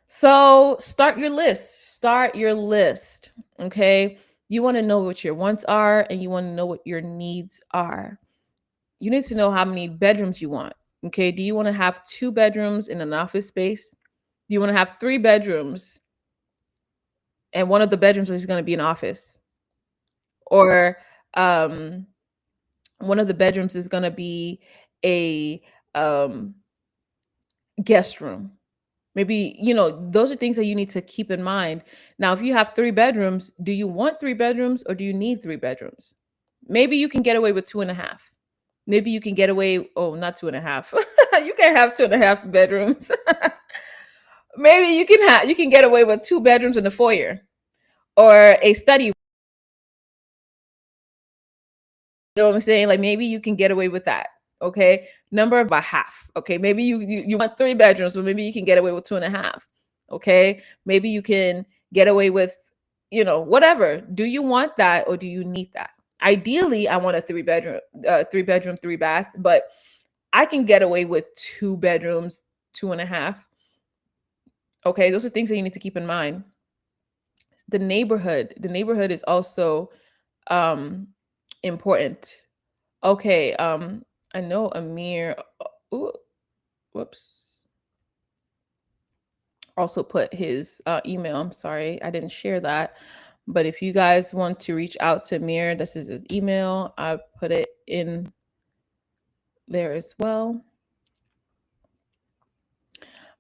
Speaker 1: So start your list. Start your list. Okay. You want to know what your wants are and you want to know what your needs are. You need to know how many bedrooms you want. Okay. Do you want to have 2 bedrooms in an office space? Do you want to have 3 bedrooms and one of the bedrooms is going to be an office? Or um, one of the bedrooms is going to be a um, guest room? Maybe, those are things that you need to keep in mind. Now, if you have 3 bedrooms, do you want 3 bedrooms or do you need 3 bedrooms? Maybe you can get away with 2.5. Maybe you can get away, oh, not 2.5. You can have 2.5 bedrooms. Maybe you can get away with 2 bedrooms in the foyer or a study. You know what I'm saying? Like maybe you can get away with that. Okay. Number about half. Okay. Maybe you want 3 bedrooms, so maybe you can get away with 2.5. Okay. Maybe you can get away with, whatever. Do you want that or do you need that? Ideally, I want a 3 bedroom, 3 bath, but I can get away with 2 bedrooms, 2.5. Okay. Those are things that you need to keep in mind. The neighborhood is also um important. Okay, I know Amir, ooh, whoops, also put his email. I'm sorry, I didn't share that. But if you guys want to reach out to Amir, this is his email. I put it in there as well.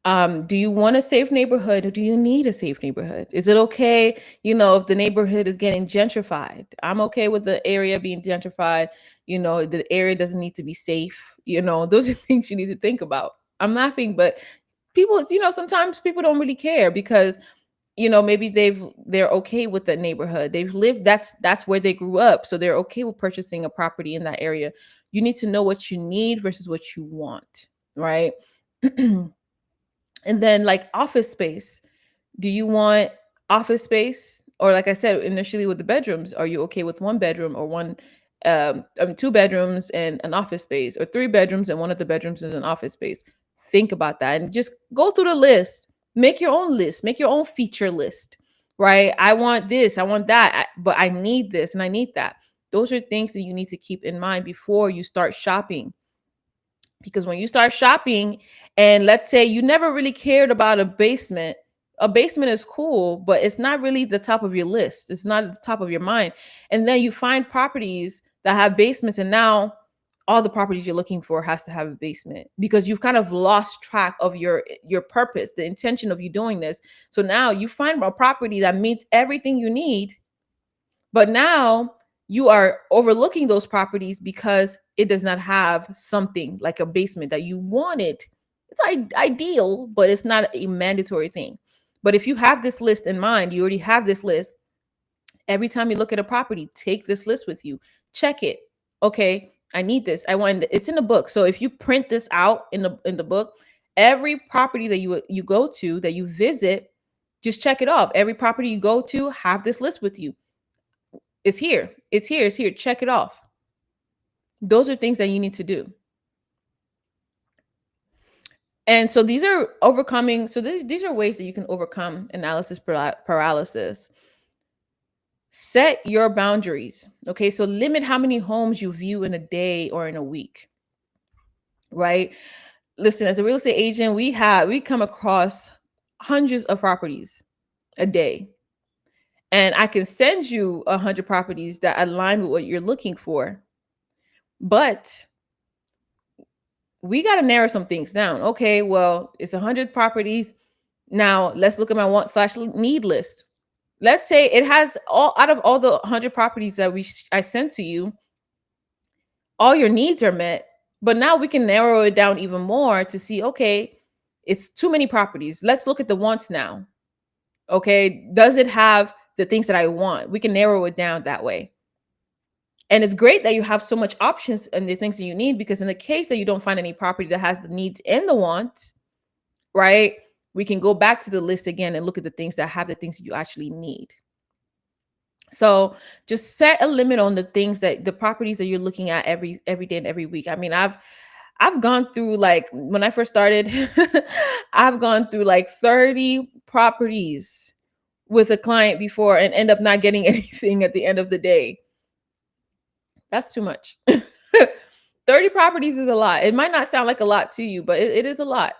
Speaker 1: Do you want a safe neighborhood or do you need a safe neighborhood? Is it okay, if the neighborhood is getting gentrified? I'm okay with the area being gentrified. The area doesn't need to be safe. Those are things you need to think about. I'm laughing, but people, sometimes people don't really care because, maybe they're okay with the neighborhood. They've lived, that's where they grew up. So they're okay with purchasing a property in that area. You need to know what you need versus what you want, right? And then like office space. Do you want office space? Or like I said initially with the bedrooms, are you okay with 1 bedroom or 2 bedrooms and an office space, or 3 bedrooms and one of the bedrooms is an office space? Think about that and just go through the list. Make your own list, make your own feature list, right? I want this, I want that, but I need this and I need that. Those are things that you need to keep in mind before you start shopping. Because when you start shopping, and let's say you never really cared about a basement is cool, but it's not really the top of your list. It's not at the top of your mind. And then you find properties that have basements, and now all the properties you're looking for has to have a basement because you've kind of lost track of your purpose, the intention of you doing this. So now you find a property that meets everything you need, but now you are overlooking those properties because it does not have something like a basement that you wanted. It's ideal, but it's not a mandatory thing. But if you have this list in mind, you already have this list. Every time you look at a property, take this list with you. Check it. Okay, I need this. I want it's in the book. So if you print this out in the book, every property that you go to, that you visit, just check it off. Every property you go to, have this list with you. It's here. It's here. It's here. Check it off. Those are things that you need to do. And so these are overcoming. So these are ways that you can overcome analysis paralysis. Set your boundaries. Okay. So limit how many homes you view in a day or in a week. Right. Listen, as a real estate agent, we come across hundreds of properties a day. And I can send you 100 properties that align with what you're looking for. But we got to narrow some things down. Okay, well, it's 100 properties. Now let's look at my want/need list. Let's say it has all out of all the 100 properties that I sent to you, all your needs are met. But now we can narrow it down even more to see, okay, it's too many properties. Let's look at the wants now. Okay, does it have the things that I want? We can narrow it down that way. And it's great that you have so much options and the things that you need, because in the case that you don't find any property that has the needs and the wants, right? We can go back to the list again and look at the things that have the things that you actually need. So just set a limit on the properties that you're looking at every day and every week. I mean, I've gone through, like, when I first started, I've gone through like 30 properties with a client before and end up not getting anything at the end of the day. That's too much. 30 properties is a lot. It might not sound like a lot to you, but it is a lot.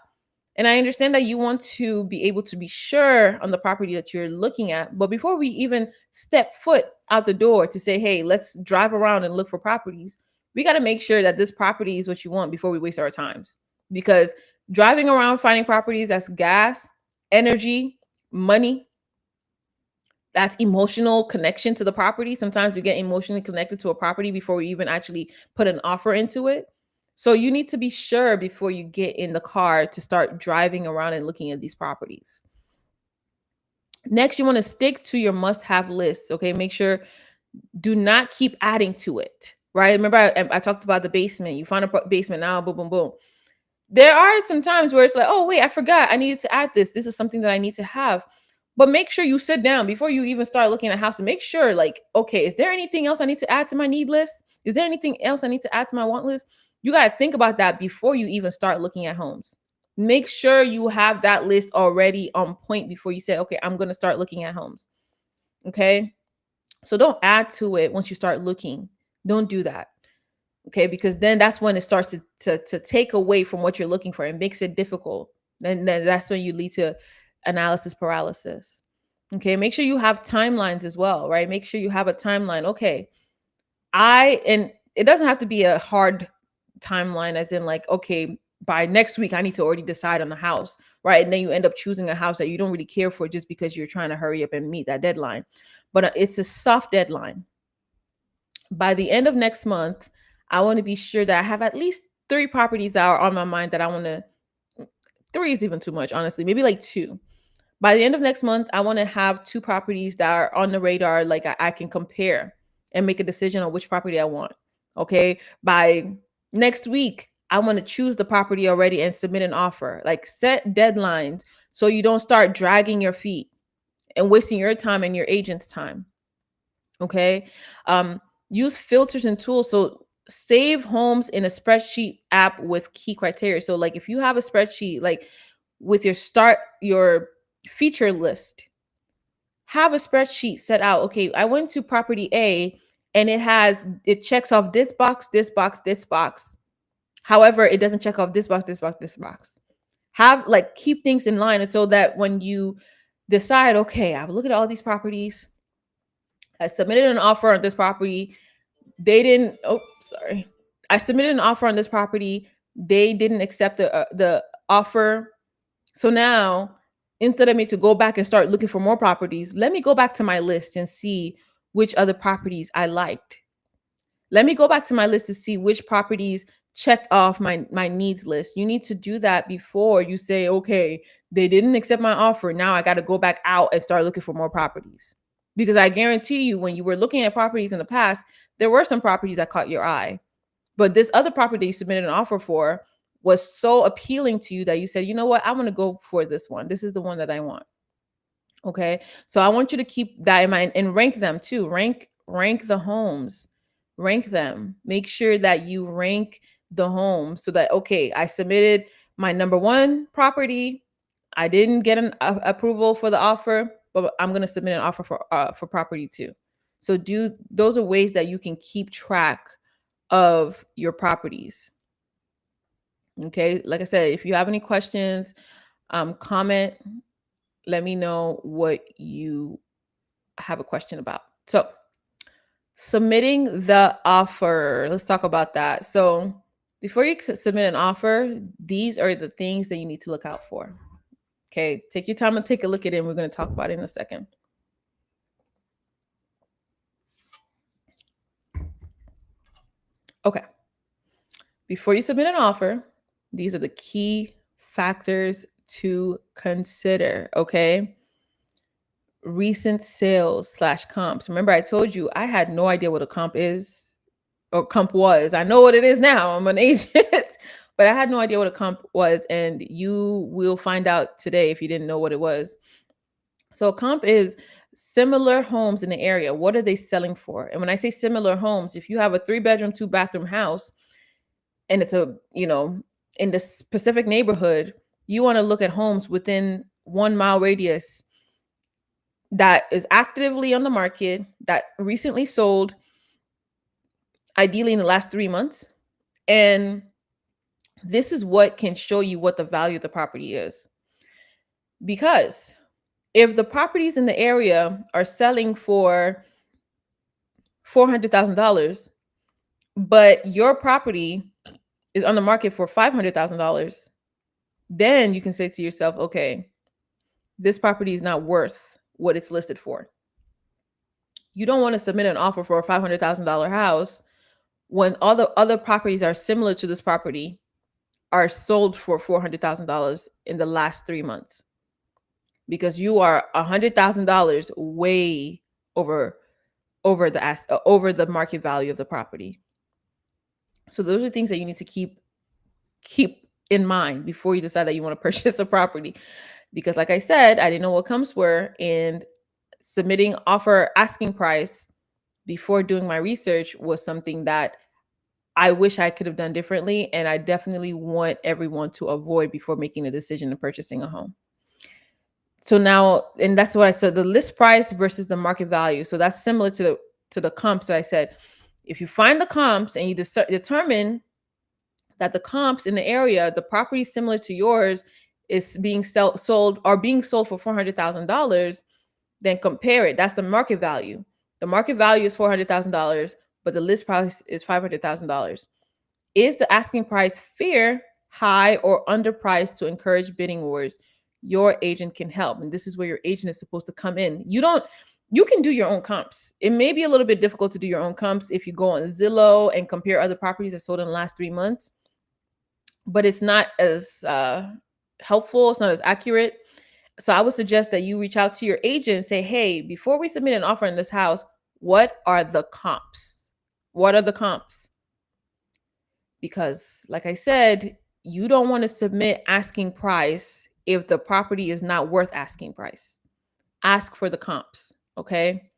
Speaker 1: And I understand that you want to be able to be sure on the property that you're looking at. But before we even step foot out the door to say, hey, let's drive around and look for properties, we got to make sure that this property is what you want before we waste our times. Because driving around finding properties, that's gas, energy, money. That's emotional connection to the property. Sometimes we get emotionally connected to a property before we even actually put an offer into it. So you need to be sure before you get in the car to start driving around and looking at these properties. Next, you want to stick to your must-have list. Okay, make sure, do not keep adding to it. Right? Remember, I talked about the basement. You find a basement now, boom, boom, boom. There are some times where it's like, oh wait, I forgot, I needed to add this. This is something that I need to have. But make sure you sit down before you even start looking at a house, and make sure, like, okay, is there anything else I need to add to my need list? Is there anything else I need to add to my want list? You got to think about that before you even start looking at homes. Make sure you have that list already on point before you say, okay, I'm going to start looking at homes. Okay. So don't add to it once you start looking. Don't do that. Okay. Because then that's when it starts to take away from what you're looking for and makes it difficult. Then that's when you lead to analysis paralysis. Okay. Make sure you have timelines as well, right? Make sure you have a timeline. Okay. And it doesn't have to be a hard timeline, as in like, okay, by next week, I need to already decide on the house, right? And then you end up choosing a house that you don't really care for just because you're trying to hurry up and meet that deadline. But it's a soft deadline. By the end of next month, I want to be sure that I have at least 3 properties that are on my mind that I want to. 3 is even too much, honestly. Maybe like 2. By the end of next month, I want to have 2 properties that are on the radar, like I can compare and make a decision on which property I want. Okay. By next week, I want to choose the property already and submit an offer. Like, set deadlines so you don't start dragging your feet and wasting your time and your agent's time. Okay. Use filters and tools. So save homes in a spreadsheet app with key criteria. So like, if you have a spreadsheet, like with your feature list, have a spreadsheet set out. Okay, I went to property A and it checks off this box, this box, this box. However, it doesn't check off this box, this box, this box. Keep things in line, and so that when you decide, okay, I've looked at all these properties, I submitted an offer on this property. I submitted an offer on this property. They didn't accept the offer. So now, instead of me to go back and start looking for more properties, let me go back to my list and see which other properties I liked. Let me go back to my list to see which properties checked off my needs list. You need to do that before you say, okay, they didn't accept my offer. Now I got to go back out and start looking for more properties. Because I guarantee you, when you were looking at properties in the past, there were some properties that caught your eye. But this other property you submitted an offer for was so appealing to you that you said, you know what, I want to go for this one. This is the one that I want. Okay. So I want you to keep that in mind and rank them too. Rank the homes. Rank them. Make sure that you rank the homes so that, okay, I submitted my number one property. I didn't get an approval for the offer, but I'm going to submit an offer for property two. So do those are ways that you can keep track of your properties. Okay. Like I said, if you have any questions, comment, let me know what you have a question about. So, submitting the offer. Let's talk about that. So, before you submit an offer, these are the things that you need to look out for. Okay, take your time and take a look at it. And we're going to talk about it in a second. Okay, before you submit an offer, these are the key factors to consider. Okay, recent sales slash comps. Remember, I told you I had no idea what a comp is or comp was. I know what it is now. I'm an agent, but I had no idea what a comp was. And you will find out today if you didn't know what it was. So, a comp is similar homes in the area. What are they selling for? And when I say similar homes, if you have a 3-bedroom, 2-bathroom house and it's in the specific neighborhood, you want to look at homes within 1 mile radius that is actively on the market, that recently sold, ideally in the last 3 months. And this is what can show you what the value of the property is. Because if the properties in the area are selling for $400,000, but your property is on the market for $500,000, then you can say to yourself, okay, this property is not worth what it's listed for. You don't want to submit an offer for a $500,000 house when all the other properties are similar to this property are sold for $400,000 in the last 3 months, because you are $100,000 way over the market value of the property. So those are things that you need to keep in mind before you decide that you want to purchase a property. Because like I said, I didn't know what comps were, and submitting offer asking price before doing my research was something that I wish I could have done differently. And I definitely want everyone to avoid before making a decision and purchasing a home. So now, and that's what I said, the list price versus the market value. So that's similar to the comps that I said. If you find the comps and you determine that the comps in the area, the property similar to yours is being sold for $400,000, then compare it. That's the market value. The market value is $400,000, but the list price is $500,000. Is the asking price fair, high, or underpriced to encourage bidding wars? Your agent can help. And this is where your agent is supposed to come in. You can do your own comps. It may be a little bit difficult to do your own comps if you go on Zillow and compare other properties that sold in the last 3 months, but it's not as helpful. It's not as accurate. So I would suggest that you reach out to your agent and say, hey, before we submit an offer in this house, what are the comps? What are the comps? Because like I said, you don't want to submit asking price if the property is not worth asking price. Ask for the comps, okay?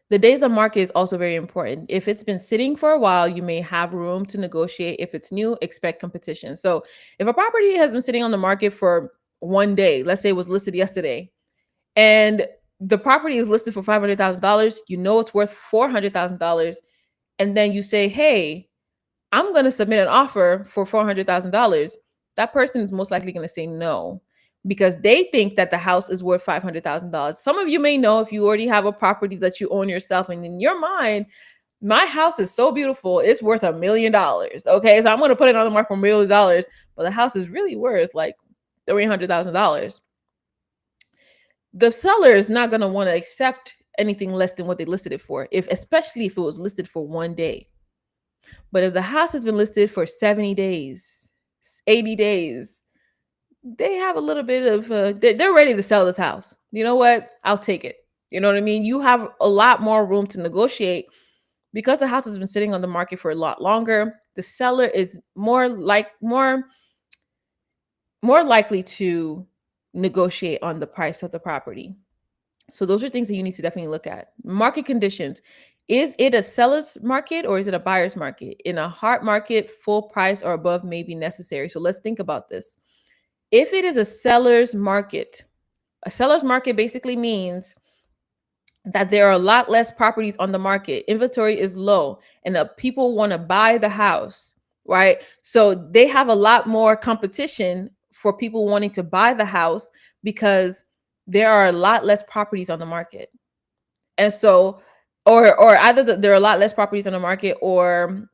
Speaker 1: The days on market is also very important. If it's been sitting for a while, you may have room to negotiate. If it's new, expect competition. So if a property has been sitting on the market for one day, let's say it was listed yesterday, and the property is listed for $500,000, you know it's worth $400,000, and then you say, hey, I'm going to submit an offer for $400,000, that person is most likely going to say no, because they think that the house is worth $500,000. Some of you may know, if you already have a property that you own yourself, and in your mind, my house is so beautiful, it's worth $1 million. Okay, so I'm going to put it on the market for $1 million, but the house is really worth like $300,000. The seller is not going to want to accept anything less than what they listed it for, especially if it was listed for one day. But if the house has been listed for 70 days, 80 days, they have a little bit of, they're ready to sell this house. You know what? I'll take it. You know what I mean? You have a lot more room to negotiate because the house has been sitting on the market for a lot longer. The seller is more likely to negotiate on the price of the property. So those are things that you need to definitely look at. Market conditions. Is it a seller's market or is it a buyer's market? In a hard market, full price or above may be necessary. So let's think about this. If it is a seller's market basically means that there are a lot less properties on the market. Inventory is low and people want to buy the house, right? So they have a lot more competition for people wanting to buy the house because there are a lot less properties on the market. And so, or either there are a lot less properties on the market, or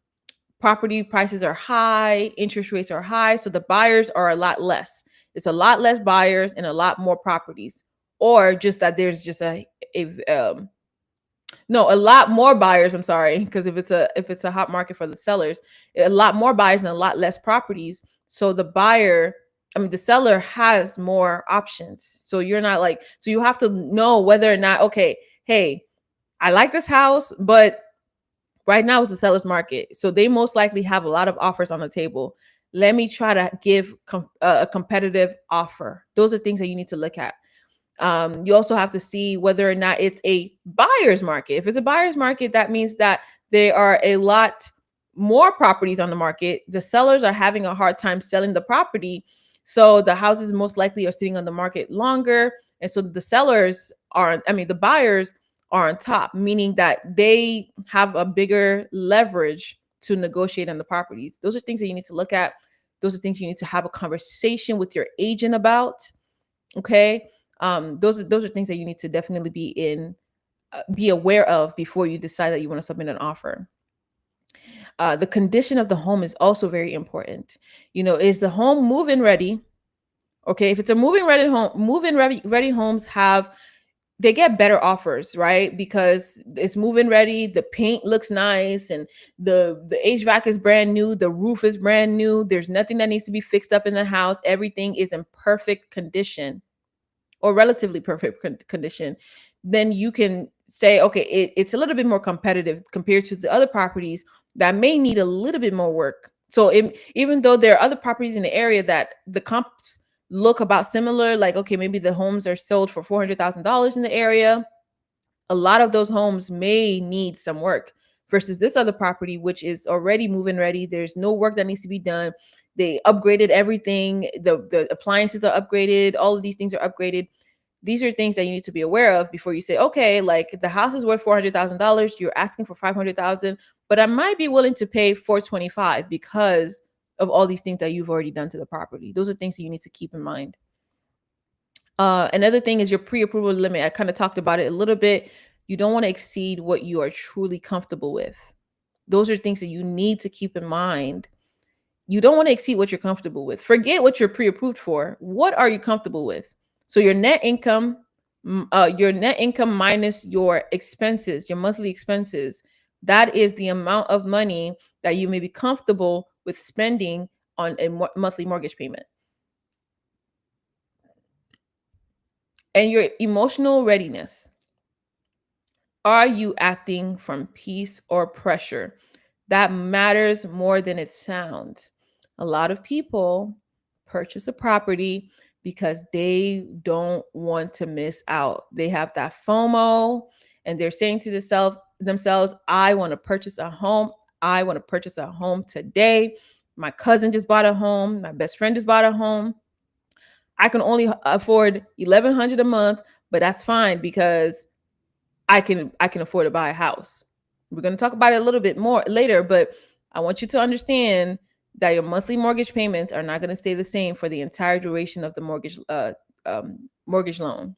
Speaker 1: property prices are high, interest rates are high, so the buyers are a lot less. It's a lot less buyers and a lot more properties, or just that there's just a no, a lot more buyers. I'm sorry, because if it's a hot market for the sellers, a lot more buyers and a lot less properties. So the seller has more options. So you're not like, so you have to know whether or not, okay, hey, I like this house, but right now it's a seller's market. So they most likely have a lot of offers on the table. Let me try to give a competitive offer. Those are things that you need to look at. You also have to see whether or not it's a buyer's market. If it's a buyer's market, that means that there are a lot more properties on the market. The sellers are having a hard time selling the property. So the houses most likely are sitting on the market longer. And so the buyers are on top, meaning that they have a bigger leverage to negotiate on the properties. Those are things that you need to look at. Those are things you need to have a conversation with your agent about. Okay. Those are things that you need to definitely be aware of before you decide that you want to submit an offer. The condition of the home is also very important. Is the home move-in ready? Okay, if it's a move-in ready homes they get better offers, right? Because it's move-in ready, the paint looks nice, and the HVAC is brand new, the roof is brand new. There's nothing that needs to be fixed up in the house. Everything is in perfect condition, or relatively perfect condition. Then you can say, okay, it's a little bit more competitive compared to the other properties that may need a little bit more work. So even though there are other properties in the area that the comps look about similar, like, okay, maybe the homes are sold for $400,000 in the area, a lot of those homes may need some work versus this other property, which is already move-in ready. There's no work that needs to be done. They upgraded everything. The appliances are upgraded. All of these things are upgraded. These are things that you need to be aware of before you say, okay, like the house is worth $400,000. You're asking for 500,000, but I might be willing to pay 425 because of all these things that you've already done to the property. Those are things that you need to keep in mind. Another thing is your pre-approval limit. I kind of talked about it a little bit. You don't want to exceed what you are truly comfortable with. Those are things that you need to keep in mind. You don't want to exceed what you're comfortable with. Forget what you're pre-approved for. What are you comfortable with? So your net income minus your expenses, your monthly expenses, that is the amount of money that you may be comfortable with spending on a monthly mortgage payment. And your emotional readiness. Are you acting from peace or pressure? That matters more than it sounds. A lot of people purchase a property because they don't want to miss out. They have that FOMO and they're saying to themselves, I want to purchase a home. I want to purchase a home today. My cousin just bought a home. My best friend just bought a home. I can only afford $1,100 a month, but that's fine because I can afford to buy a house. We're going to talk about it a little bit more later, but I want you to understand that your monthly mortgage payments are not going to stay the same for the entire duration of the mortgage loan.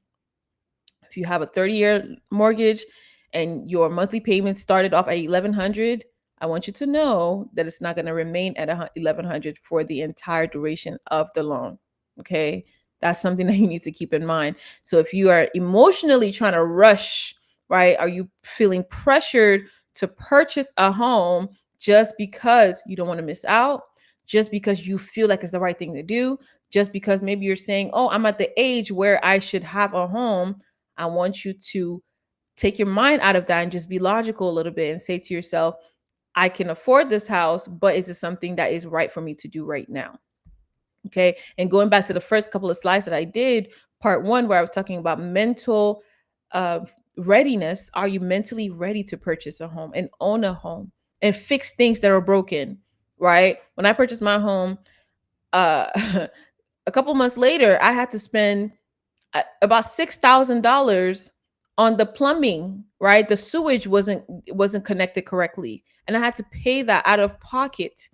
Speaker 1: If you have a 30-year mortgage and your monthly payments started off at 1,100, I want you to know that it's not going to remain at 1,100 for the entire duration of the loan. Okay, that's something that you need to keep in mind. So if you are emotionally trying to rush, right? Are you feeling pressured to purchase a home just because you don't want to miss out, just because you feel like it's the right thing to do, just because maybe you're saying, oh, I'm at the age where I should have a home. I want you to take your mind out of that and just be logical a little bit and say to yourself, I can afford this house, but is it something that is right for me to do right now? Okay. And going back to the first couple of slides that I did, part one, where I was talking about mental uh, readiness. Are you mentally ready to purchase a home and own a home and fix things that are broken? Right. When I purchased my home, a couple months later, I had to spend about $6,000 on the plumbing. Right, the sewage wasn't connected correctly, and I had to pay that out of pocket.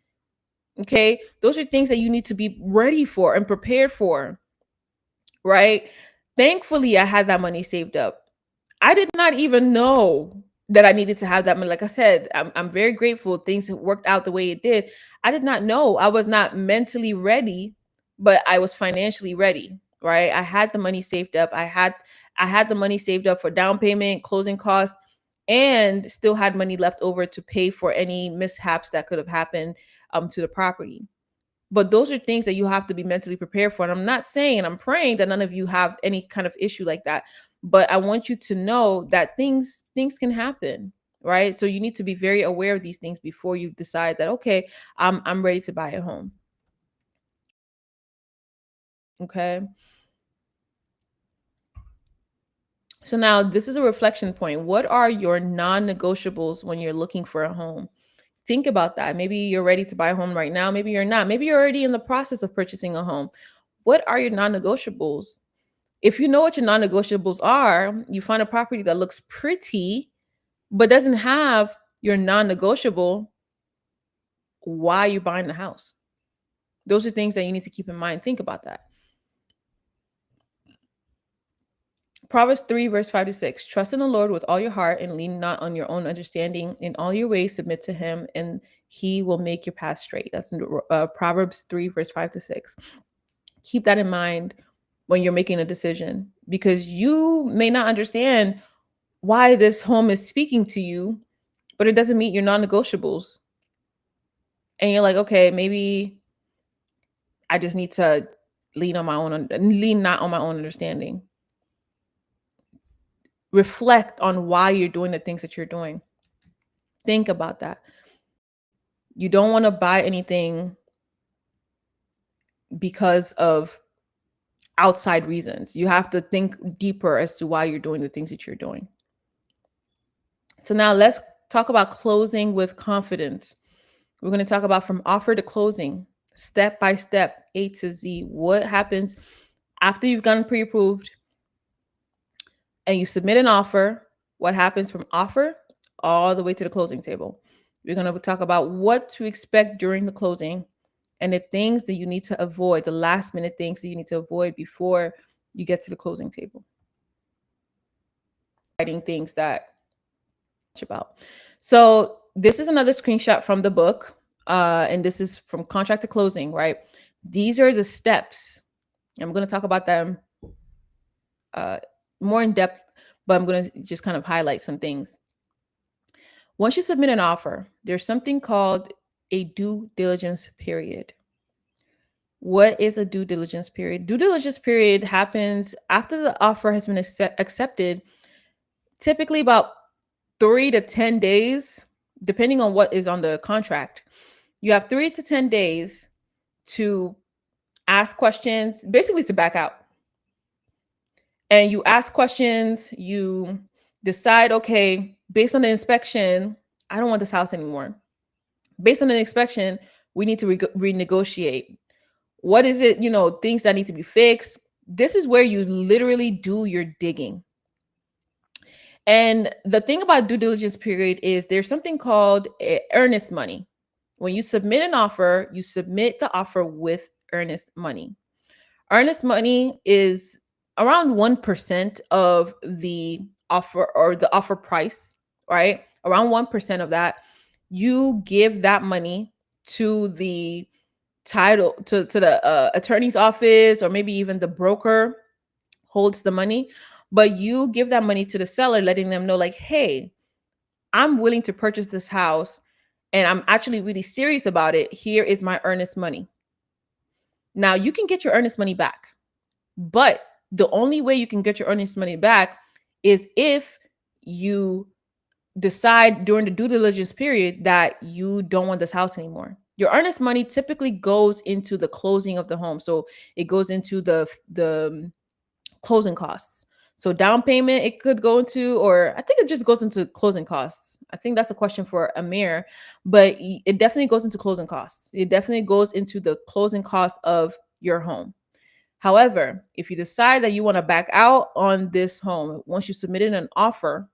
Speaker 1: Okay, those are things that you need to be ready for and prepared for. Right, thankfully I had that money saved up. I did not even know that I needed to have that money. Like I said, I'm very grateful things have worked out the way it did. I did not know. I was not mentally ready, but I was financially ready, right? I had the money saved up. I had the money saved up for down payment, closing costs, and still had money left over to pay for any mishaps that could have happened to the property. But those are things that you have to be mentally prepared for. And I'm not saying, and I'm praying that none of you have any kind of issue like that. But I want you to know that things can happen, right? So you need to be very aware of these things before you decide that, okay, I'm ready to buy a home. Okay. So now this is a reflection point. What are your non-negotiables when you're looking for a home? Think about that. Maybe you're ready to buy a home right now. Maybe you're not. Maybe you're already in the process of purchasing a home. What are your non-negotiables? If you know what your non-negotiables are, you find a property that looks pretty but doesn't have your non-negotiable, why are you buying the house? Those are things that you need to keep in mind. Think about that. Proverbs 3, verse 5 to 6. Trust in the Lord with all your heart and lean not on your own understanding. In all your ways, submit to him, and he will make your path straight. That's in Proverbs 3, verse 5 to 6. Keep that in mind when you're making a decision, because you may not understand why this home is speaking to you, but it doesn't meet your non-negotiables. And you're like, okay, maybe I just need to lean not on my own understanding. Reflect on why you're doing the things that you're doing. Think about that. You don't want to buy anything because of outside reasons. You have to think deeper as to why you're doing the things that you're doing. So now let's talk about closing with confidence. We're going to talk about from offer to closing, step by step, A to Z. What happens after you've gotten pre-approved and you submit an offer? What happens from offer all the way to the closing table? We're going to talk about what to expect during the closing and the things that you need to avoid, the last minute things that you need to avoid before you get to the closing table. Writing things that about. So this is another screenshot from the book, and this is from contract to closing, right? These are the steps. I'm going to talk about them more in depth, but I'm going to just kind of highlight some things. Once you submit an offer, there's something called a due diligence period. What is a due diligence period? Due diligence period happens after the offer has been accepted, typically about 3 to 10 days, depending on what is on the contract. You have 3 to 10 days to ask questions, basically to back out. And you ask questions, you decide, okay, based on the inspection, I don't want this house anymore. Based on the inspection, we need to renegotiate. What is it, things that need to be fixed? This is where you literally do your digging. And the thing about due diligence period is there's something called earnest money. When you submit an offer, you submit the offer with earnest money. Earnest money is around 1% of the offer or the offer price, right? Around 1% of that. You give that money to the title, to the attorney's office, or maybe even the broker holds the money, but you give that money to the seller, letting them know like, hey, I'm willing to purchase this house, and I'm actually really serious about it, here is my earnest money. Now you can get your earnest money back, but the only way you can get your earnest money back is if you decide during the due diligence period that you don't want this house anymore. Your earnest money typically goes into the closing of the home. So it goes into the closing costs. So down payment it could go into, or I think it just goes into closing costs. I think that's a question for Amir, but it definitely goes into closing costs. It definitely goes into the closing costs of your home. However, if you decide that you want to back out on this home, once you submitted an offer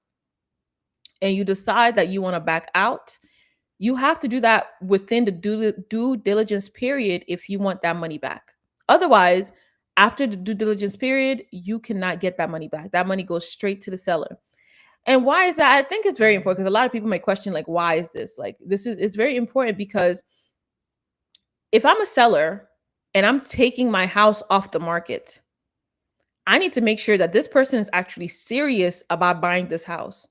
Speaker 1: and you decide that you want to back out, you have to do that within the due diligence period if you want that money back. Otherwise, after the due diligence period, you cannot get that money back. That money goes straight to the seller. And why is that? I think it's very important because a lot of people might question, like, why is this? Like, this is it's very important because if I'm a seller and I'm taking my house off the market, I need to make sure that this person is actually serious about buying this house.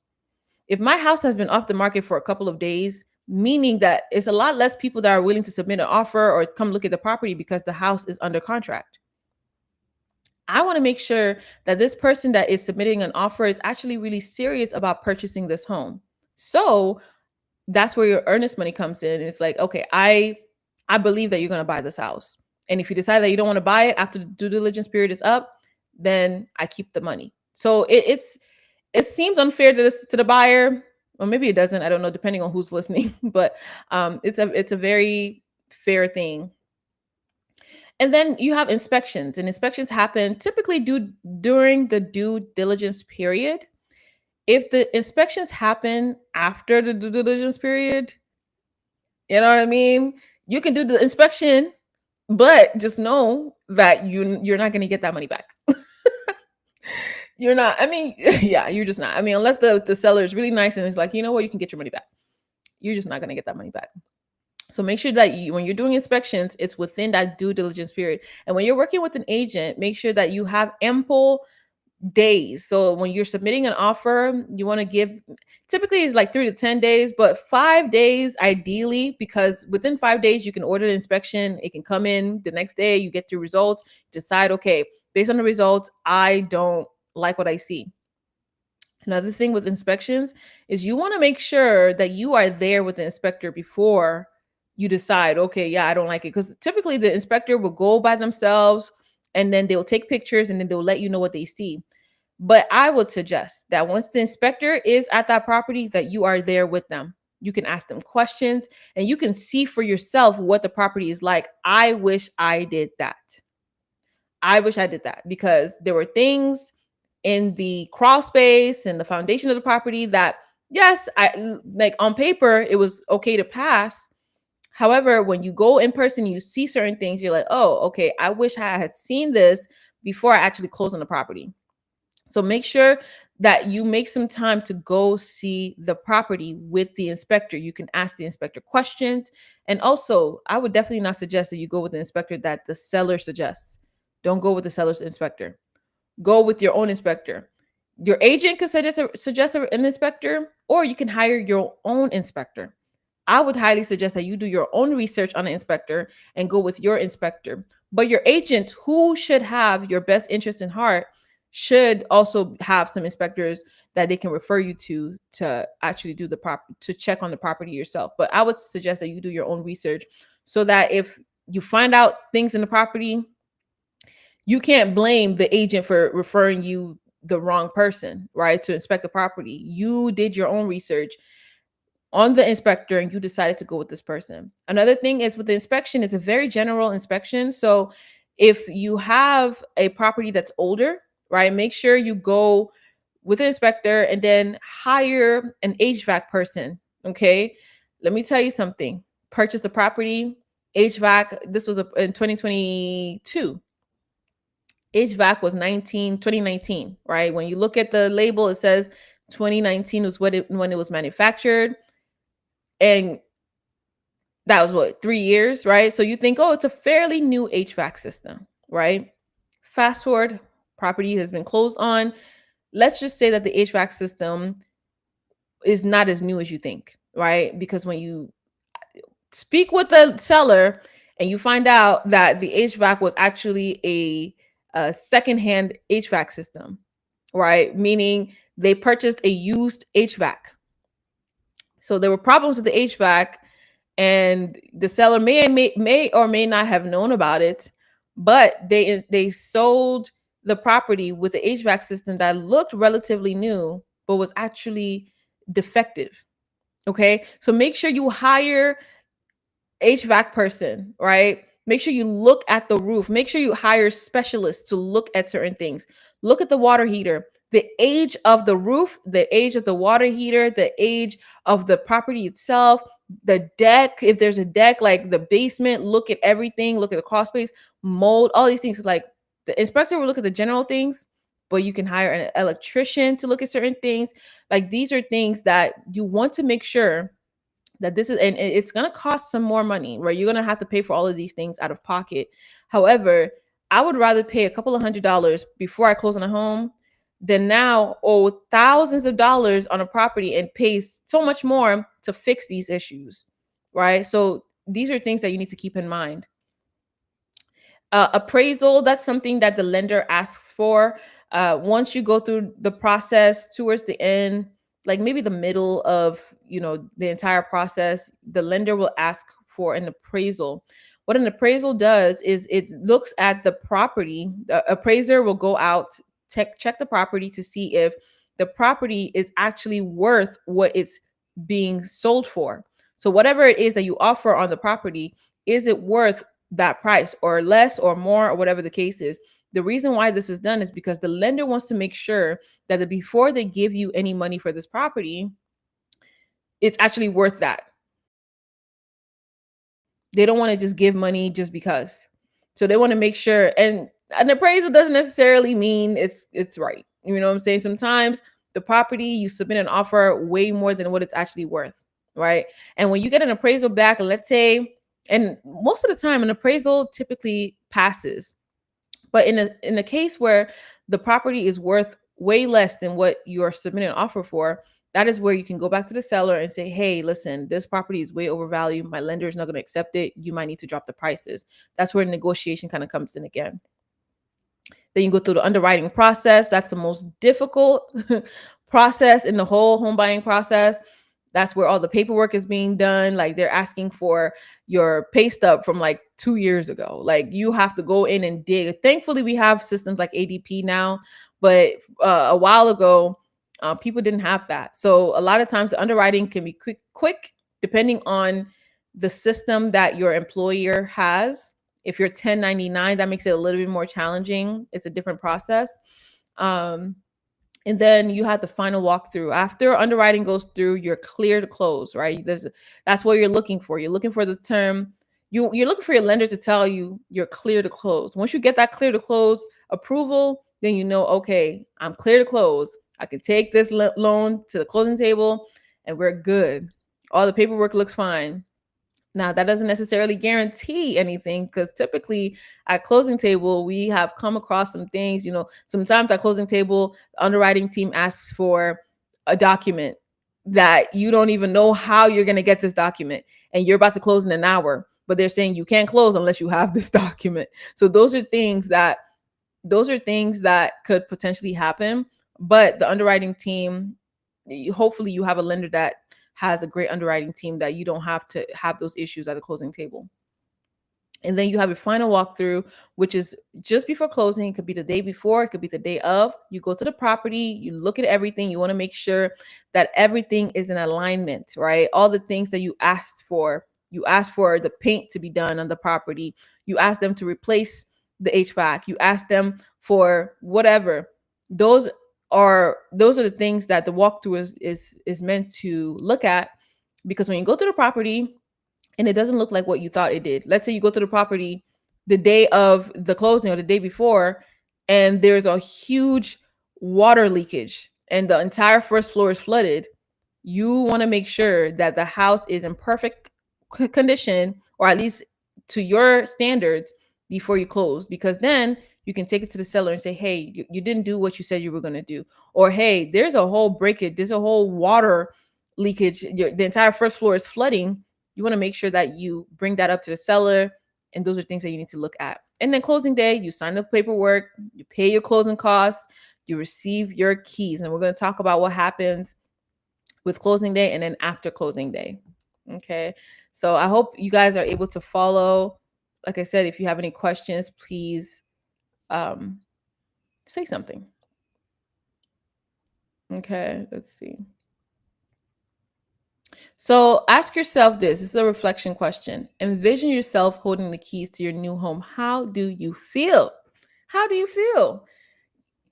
Speaker 1: If my house has been off the market for a couple of days, meaning that it's a lot less people that are willing to submit an offer or come look at the property because the house is under contract. I want to make sure that this person that is submitting an offer is actually really serious about purchasing this home. So that's where your earnest money comes in. It's like, okay, I believe that you're going to buy this house. And if you decide that you don't want to buy it after the due diligence period is up, then I keep the money. So it seems unfair to this to the buyer, or maybe it doesn't. I don't know, depending on who's listening. But it's a very fair thing. And then you have inspections, and inspections happen typically during the due diligence period. If the inspections happen after the due diligence period, you know what I mean? You can do the inspection, but just know that you're not going to get that money back. You're not. I mean, yeah, you're just not. I mean, unless the seller is really nice and it's like, you know what, you can get your money back. You're just not going to get that money back. So make sure that when you're doing inspections, it's within that due diligence period. And when you're working with an agent, make sure that you have ample days. So when you're submitting an offer, you want to give, typically it's like 3 to 10 days, but 5 days ideally, because within 5 days you can order the inspection. It can come in the next day. You get the results, decide, okay, based on the results, I don't like what I see. Another thing with inspections is you want to make sure that you are there with the inspector before you decide, okay, yeah, I don't like it. Because typically the inspector will go by themselves and then they'll take pictures and then they'll let you know what they see. But I would suggest that once the inspector is at that property, that you are there with them. You can ask them questions and you can see for yourself what the property is like. I wish I did that. I wish I did that because there were things in the crawl space and the foundation of the property that, yes, I like on paper it was okay to pass. However, when you go in person, you see certain things, you're like, oh, okay, I wish I had seen this before I actually closed on the property. So make sure that you make some time to go see the property with the inspector. You can ask the inspector questions. And also, I would definitely not suggest that you go with the inspector that the seller suggests. Don't go with the seller's inspector. Go with your own inspector. Your agent could suggest an inspector, or you can hire your own inspector. I would highly suggest that you do your own research on an inspector and go with your inspector. But your agent, who should have your best interest in heart, should also have some inspectors that they can refer you to actually do the to check on the property yourself. But I would suggest that you do your own research so that if you find out things in the property, you can't blame the agent for referring you the wrong person, right? To inspect the property. You did your own research on the inspector and you decided to go with this person. Another thing is with the inspection, it's a very general inspection. So if you have a property that's older, right, make sure you go with an inspector and then hire an HVAC person. Okay. Let me tell you something. Purchase the property, HVAC, this was in 2022. HVAC was 2019, right? When you look at the label, it says 2019 was when it was manufactured. And that was what, 3 years, right? So you think, oh, it's a fairly new HVAC system, right? Fast forward, property has been closed on. Let's just say that the HVAC system is not as new as you think, right? Because when you speak with the seller and you find out that the HVAC was actually a secondhand HVAC system, right? Meaning they purchased a used HVAC. So there were problems with the HVAC, and the seller may or may not have known about it, but they sold the property with the HVAC system that looked relatively new, but was actually defective. Okay, so make sure you hire HVAC person, right? Make sure you look at the roof. Make sure you hire specialists to look at certain things. Look at the water heater, the age of the roof, the age of the water heater, the age of the property itself, the deck. If there's a deck, like the basement, look at everything. Look at the crawl space, mold, all these things. Like the inspector will look at the general things, but you can hire an electrician to look at certain things. Like these are things that you want to make sure that this is, and it's going to cost some more money, right? You're going to have to pay for all of these things out of pocket. However, I would rather pay a couple of $100s before I close on a home than now owe thousands of dollars on a property and pay so much more to fix these issues, right? So these are things that you need to keep in mind. Appraisal, that's something that the lender asks for. Once you go through the process towards the end, like maybe the middle of the entire process, the lender will ask for an appraisal. What an appraisal does is it looks at the property. The appraiser will go out, check the property to see if the property is actually worth what it's being sold for. So whatever it is that you offer on the property, is it worth that price or less or more or whatever the case is? The reason why this is done is because the lender wants to make sure that before they give you any money for this property, it's actually worth that. They don't want to just give money just because. So they want to make sure, and an appraisal doesn't necessarily mean it's right. You know what I'm saying? Sometimes the property, you submit an offer way more than what it's actually worth, right? And when you get an appraisal back, let's say, and most of the time an appraisal typically passes. But in a case where the property is worth way less than what you're submitting an offer for, that is where you can go back to the seller and say, hey, listen, this property is way overvalued. My lender is not going to accept it. You might need to drop the prices. That's where negotiation kind of comes in again. Then you go through the underwriting process. That's the most difficult process in the whole home buying process. That's where all the paperwork is being done. Like they're asking for your pay stub from like 2 years ago. Like you have to go in and dig. Thankfully, we have systems like ADP now, but a while ago, people didn't have that. So a lot of times the underwriting can be quick depending on the system that your employer has. If you're 1099, that makes it a little bit more challenging. It's a different process. And then you have the final walkthrough. After underwriting goes through, you're clear to close, right? That's what you're looking for. You're looking for the term. You're looking for your lender to tell you you're clear to close. Once you get that clear to close approval, then you know, okay, I'm clear to close. I can take this loan to the closing table and we're good. All the paperwork looks fine. Now, that doesn't necessarily guarantee anything because typically at closing table, we have come across some things, sometimes at closing table, the underwriting team asks for a document that you don't even know how you're going to get this document and you're about to close in an hour, but they're saying you can't close unless you have this document. So those are things that could potentially happen, but the underwriting team, hopefully you have a lender that has a great underwriting team that you don't have to have those issues at the closing table. And then you have your final walkthrough, which is just before closing. It could be the day before, it could be the day of. You go to the property, you look at everything. You want to make sure that everything is in alignment, right? All the things that you asked for. You asked for the paint to be done on the property. You asked them to replace the HVAC. You asked them for whatever. Those are the things that the walkthrough is meant to look at, because when you go to the property and it doesn't look like what you thought it did. Let's say you go to the property the day of the closing or the day before, and there's a huge water leakage and the entire first floor is flooded. You want to make sure that the house is in perfect condition, or at least to your standards, before you close, because then you can take it to the seller and say, hey, you didn't do what you said you were going to do. Or, hey, there's a whole breakage, there's a whole water leakage, the entire first floor is flooding. You want to make sure that you bring that up to the seller. And those are things that you need to look at. And then closing day, you sign the paperwork, you pay your closing costs, you receive your keys. And we're going to talk about what happens with closing day and then after closing day. Okay. So I hope you guys are able to follow. Like I said, if you have any questions, please um, say something. Okay. Let's see. So ask yourself this. This is a reflection question. Envision yourself holding the keys to your new home. How do you feel? How do you feel?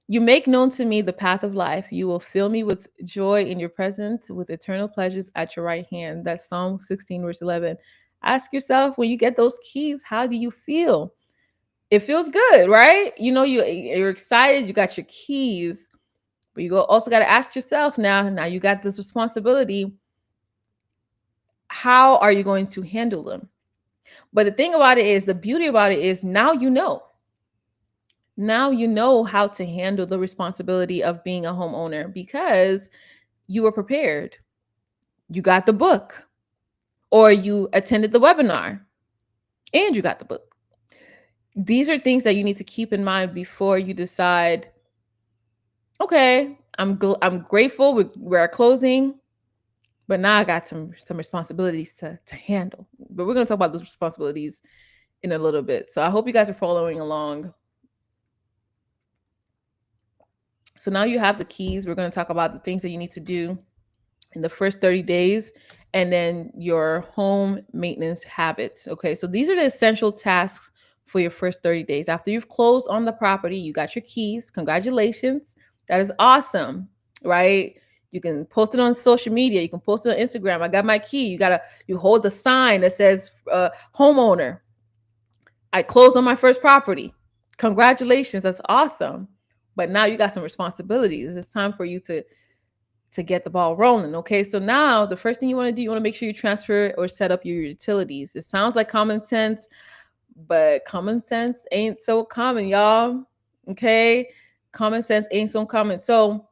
Speaker 1: You make known to me the path of life. You will fill me with joy in your presence, with eternal pleasures at your right hand. That's Psalm 16, verse 11. Ask yourself, when you get those keys, how do you feel? It feels good, right? You know, you're excited, you got your keys, but also got to ask yourself now you got this responsibility. How are you going to handle them? But the thing about it is, the beauty about it is now you know. Now you know how to handle the responsibility of being a homeowner because you were prepared. You got the book, or you attended the webinar and you got the book. These are things that you need to keep in mind before you decide, okay, I'm grateful we're closing, but now I got some responsibilities to handle. But we're going to talk about those responsibilities in a little bit. So I hope you guys are following along. So now you have the keys. We're going to talk about the things that you need to do in the first 30 days and then your home maintenance habits. Okay, so these are the essential tasks for your first 30 days. After you've closed on the property, you got your keys. Congratulations. That is awesome, right? You can post it on social media. You can post it on Instagram. I got my key. You hold the sign that says homeowner. I closed on my first property. Congratulations. That's awesome. But now you got some responsibilities. It's time for you to get the ball rolling. Okay. So now the first thing you want to do, you want to make sure you transfer or set up your utilities. It sounds like common sense, but common sense ain't so common, y'all. Okay. Common sense ain't so common. So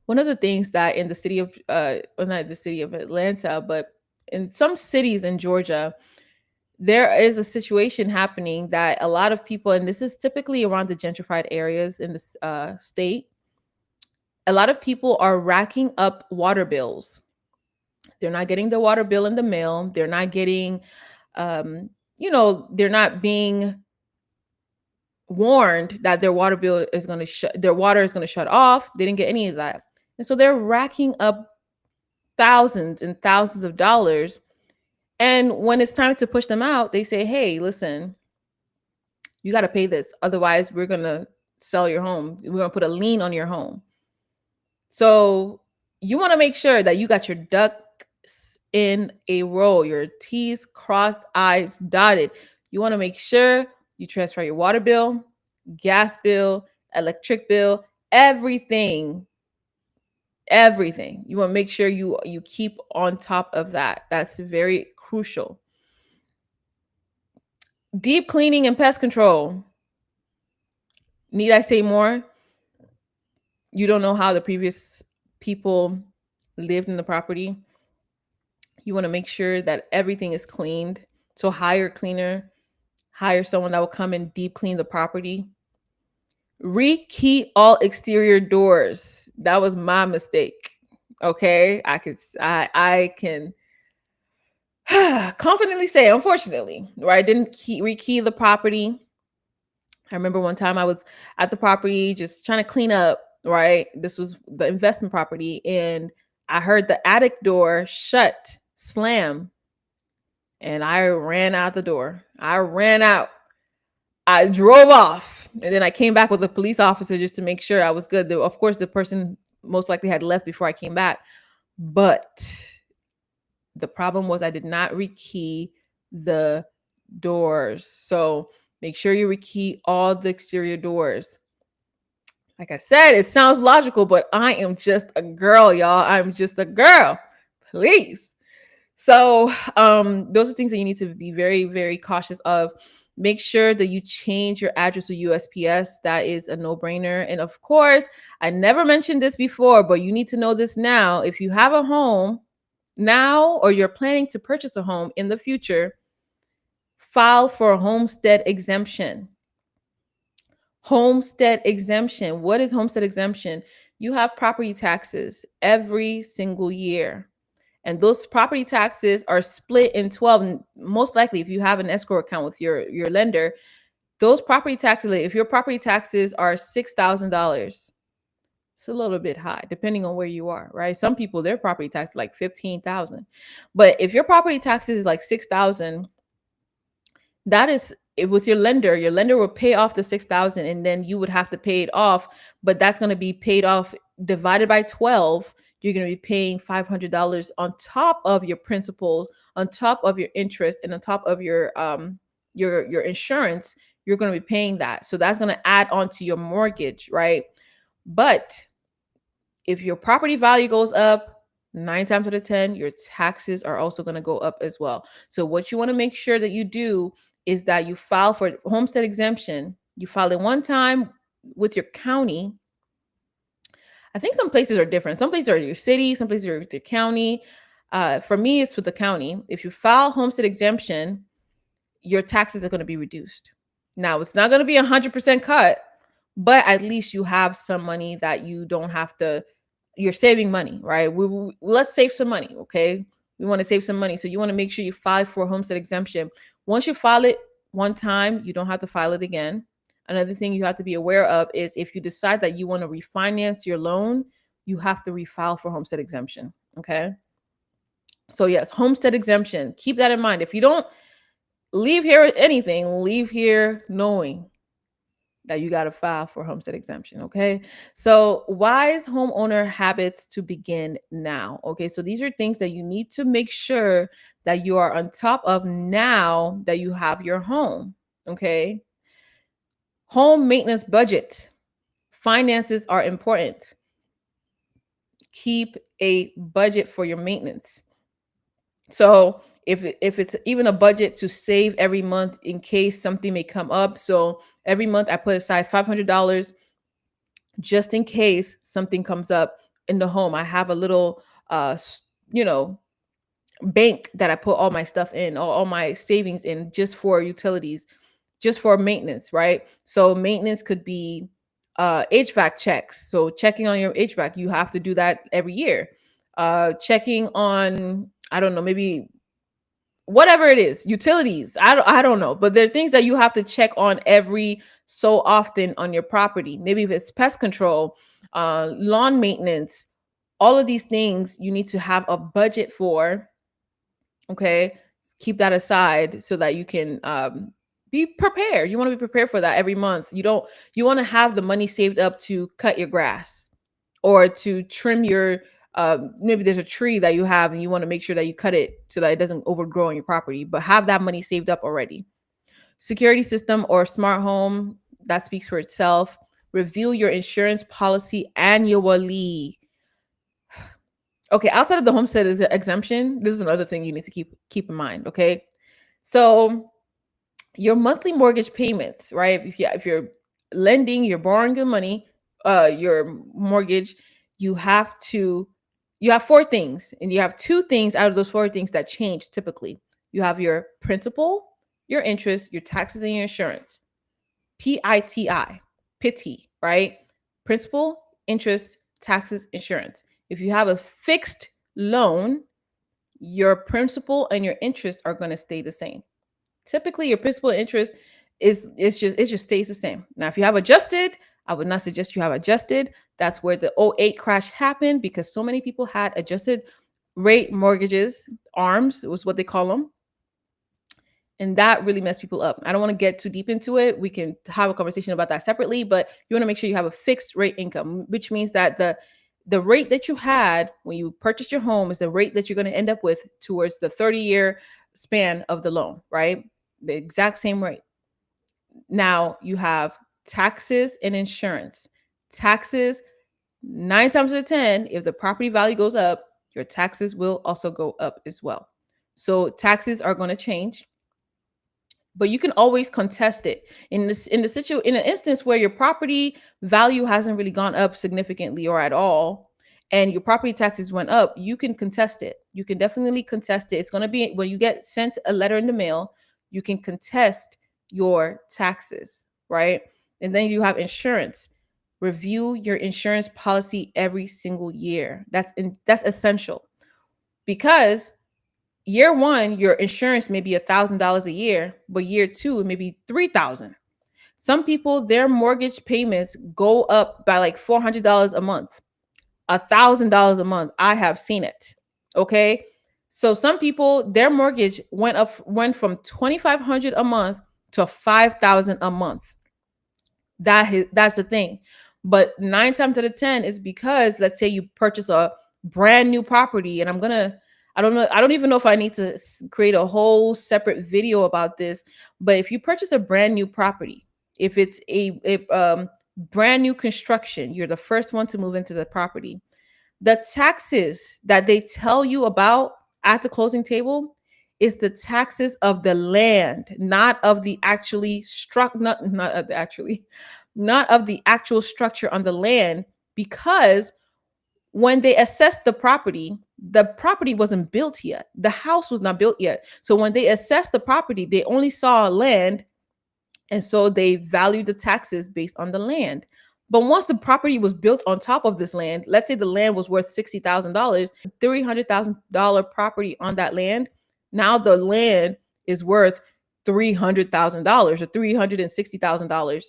Speaker 1: one of the things that in the city of well, not the city of Atlanta, but in some cities in Georgia, there is a situation happening that a lot of people, and this is typically around the gentrified areas in this state, a lot of people are racking up water bills. They're not getting the water bill in the mail. They're not getting, they're not being warned that their water bill is going to their water is going to shut off. They didn't get any of that. And so they're racking up thousands and thousands of dollars. And when it's time to push them out, they say, hey, listen, you got to pay this. Otherwise, we're going to sell your home. We're going to put a lien on your home. So you want to make sure that you got your ducks in a row, your T's crossed, I's dotted. You want to make sure you transfer your water bill, gas bill, electric bill, everything. Everything. You want to make sure you keep on top of that. That's very crucial. Deep cleaning and pest control. Need I say more? You don't know how the previous people lived in the property. You want to make sure that everything is cleaned. So hire a cleaner, hire someone that will come and deep clean the property. Rekey all exterior doors. That was my mistake. Okay, I can confidently say, unfortunately, right? I didn't rekey the property. I remember one time I was at the property just trying to clean up, right? This was the investment property, and I heard the attic door shut, slam, and I ran out the door. I ran out. I drove off, and then I came back with a police officer just to make sure I was good. Of course, the person most likely had left before I came back, but the problem was I did not rekey the doors. So make sure you rekey all the exterior doors. Like I said, it sounds logical, but I am just a girl, y'all. I'm just a girl. Please. So those are things that you need to be very, very cautious of. Make sure that you change your address to USPS. That is a no-brainer. And of course, I never mentioned this before, but you need to know this now. If you have a home now or you're planning to purchase a home in the future, file for a homestead exemption. Homestead exemption. What is homestead exemption? You have property taxes every single year. And those property taxes are split in 12. Most likely, if you have an escrow account with your lender, those property taxes, if your property taxes are $6,000, it's a little bit high depending on where you are, right? Some people, their property tax is like 15,000. But if your property taxes is like 6,000, that is with your lender will pay off the 6,000 and then you would have to pay it off, but that's going to be paid off divided by 12. You're going to be paying $500 on top of your principal, on top of your interest, and on top of your insurance. You're going to be paying that. So that's going to add on to your mortgage, right? But if your property value goes up, 9 times out of 10, your taxes are also going to go up as well. So what you want to make sure that you do is that you file for homestead exemption. You file it one time with your county. I think some places are different. Some places are your city, some places are with your county. For me, it's with the county. If you file homestead exemption, your taxes are going to be reduced. Now, it's not going to be 100% cut, but at least you have some money that you don't have to, you're saving money, right? Let's save some money, okay? We want to save some money. So you want to make sure you file for homestead exemption. Once you file it one time, you don't have to file it again. Another thing you have to be aware of is if you decide that you want to refinance your loan, you have to refile for homestead exemption, okay? So yes, homestead exemption. Keep that in mind. If you don't leave here with anything, leave here knowing that you got to file for homestead exemption. Okay. So, wise homeowner habits to begin now. Okay. So, these are things that you need to make sure that you are on top of now that you have your home. Okay. Home maintenance budget. Finances are important. Keep a budget for your maintenance. So, if it's even a budget to save every month in case something may come up. So every month I put aside $500 just in case something comes up in the home. I have a little you know, bank that I put all my stuff in, all my savings in, just for utilities, just for maintenance, right? So maintenance could be HVAC checks. So checking on your HVAC, you have to do that every year. Checking on, I don't know, maybe whatever it is, utilities. I don't know, but there are things that you have to check on every so often on your property. Maybe if it's pest control, lawn maintenance, all of these things you need to have a budget for. Okay, keep that aside so that you can be prepared. You want to be prepared for that every month. You want to have the money saved up to cut your grass or to trim your maybe there's a tree that you have and you want to make sure that you cut it so that it doesn't overgrow on your property, but have that money saved up already. Security system or smart home, that speaks for itself. Review your insurance policy annually. Okay, outside of the homestead exemption, this is another thing you need to keep in mind. Okay, so your monthly mortgage payments, right? If you're lending, you're borrowing the money, your mortgage, you have to you have four things, and you have two things out of those four things that change typically. You have your principal, your interest, your taxes, and your insurance. PITI, PITI, right? Principal, interest, taxes, insurance. If you have a fixed loan, your principal and your interest are going to stay the same. Typically, your principal and interest it just stays the same. Now, if you have adjusted, I would not suggest you have adjusted. That's where the '08 crash happened because so many people had adjusted rate mortgages, ARMs, was what they call them. And that really messed people up. I don't want to get too deep into it. We can have a conversation about that separately, but you want to make sure you have a fixed rate income, which means that the rate that you had when you purchased your home is the rate that you're going to end up with towards the 30-year span of the loan, right? The exact same rate. Now you have taxes and insurance. Taxes, 9 times out of 10, if the property value goes up, your taxes will also go up as well. So taxes are going to change, but you can always contest it in an instance where your property value hasn't really gone up significantly or at all, and your property taxes went up, you can contest it. You can definitely contest it. It's going to be when you get sent a letter in the mail, you can contest your taxes, right? And then you have insurance. Review your insurance policy every single year. That's essential, because year one, your insurance may be $1,000 a year, but year two, it may be 3,000. Some people, their mortgage payments go up by like $400 a month, $1,000 a month. I have seen it. Okay. So some people, their mortgage went from 2,500 a month to 5,000 a month. That's the thing. But 9 times out of 10 is because, let's say you purchase a brand new property, and I don't know, I don't even know if I need to create a whole separate video about this. But if you purchase a brand new property, if it's a brand new construction, you're the first one to move into the property, the taxes that they tell you about at the closing table is the taxes of the land, not of the actually not of the actually, not of the actual structure on the land. Because when they assessed the property wasn't built yet. The house was not built yet. So when they assessed the property, they only saw land, and so they valued the taxes based on the land. But once the property was built on top of this land, let's say the land was worth $60,000, $300,000 property on that land. Now the land is worth $300,000 or $360,000.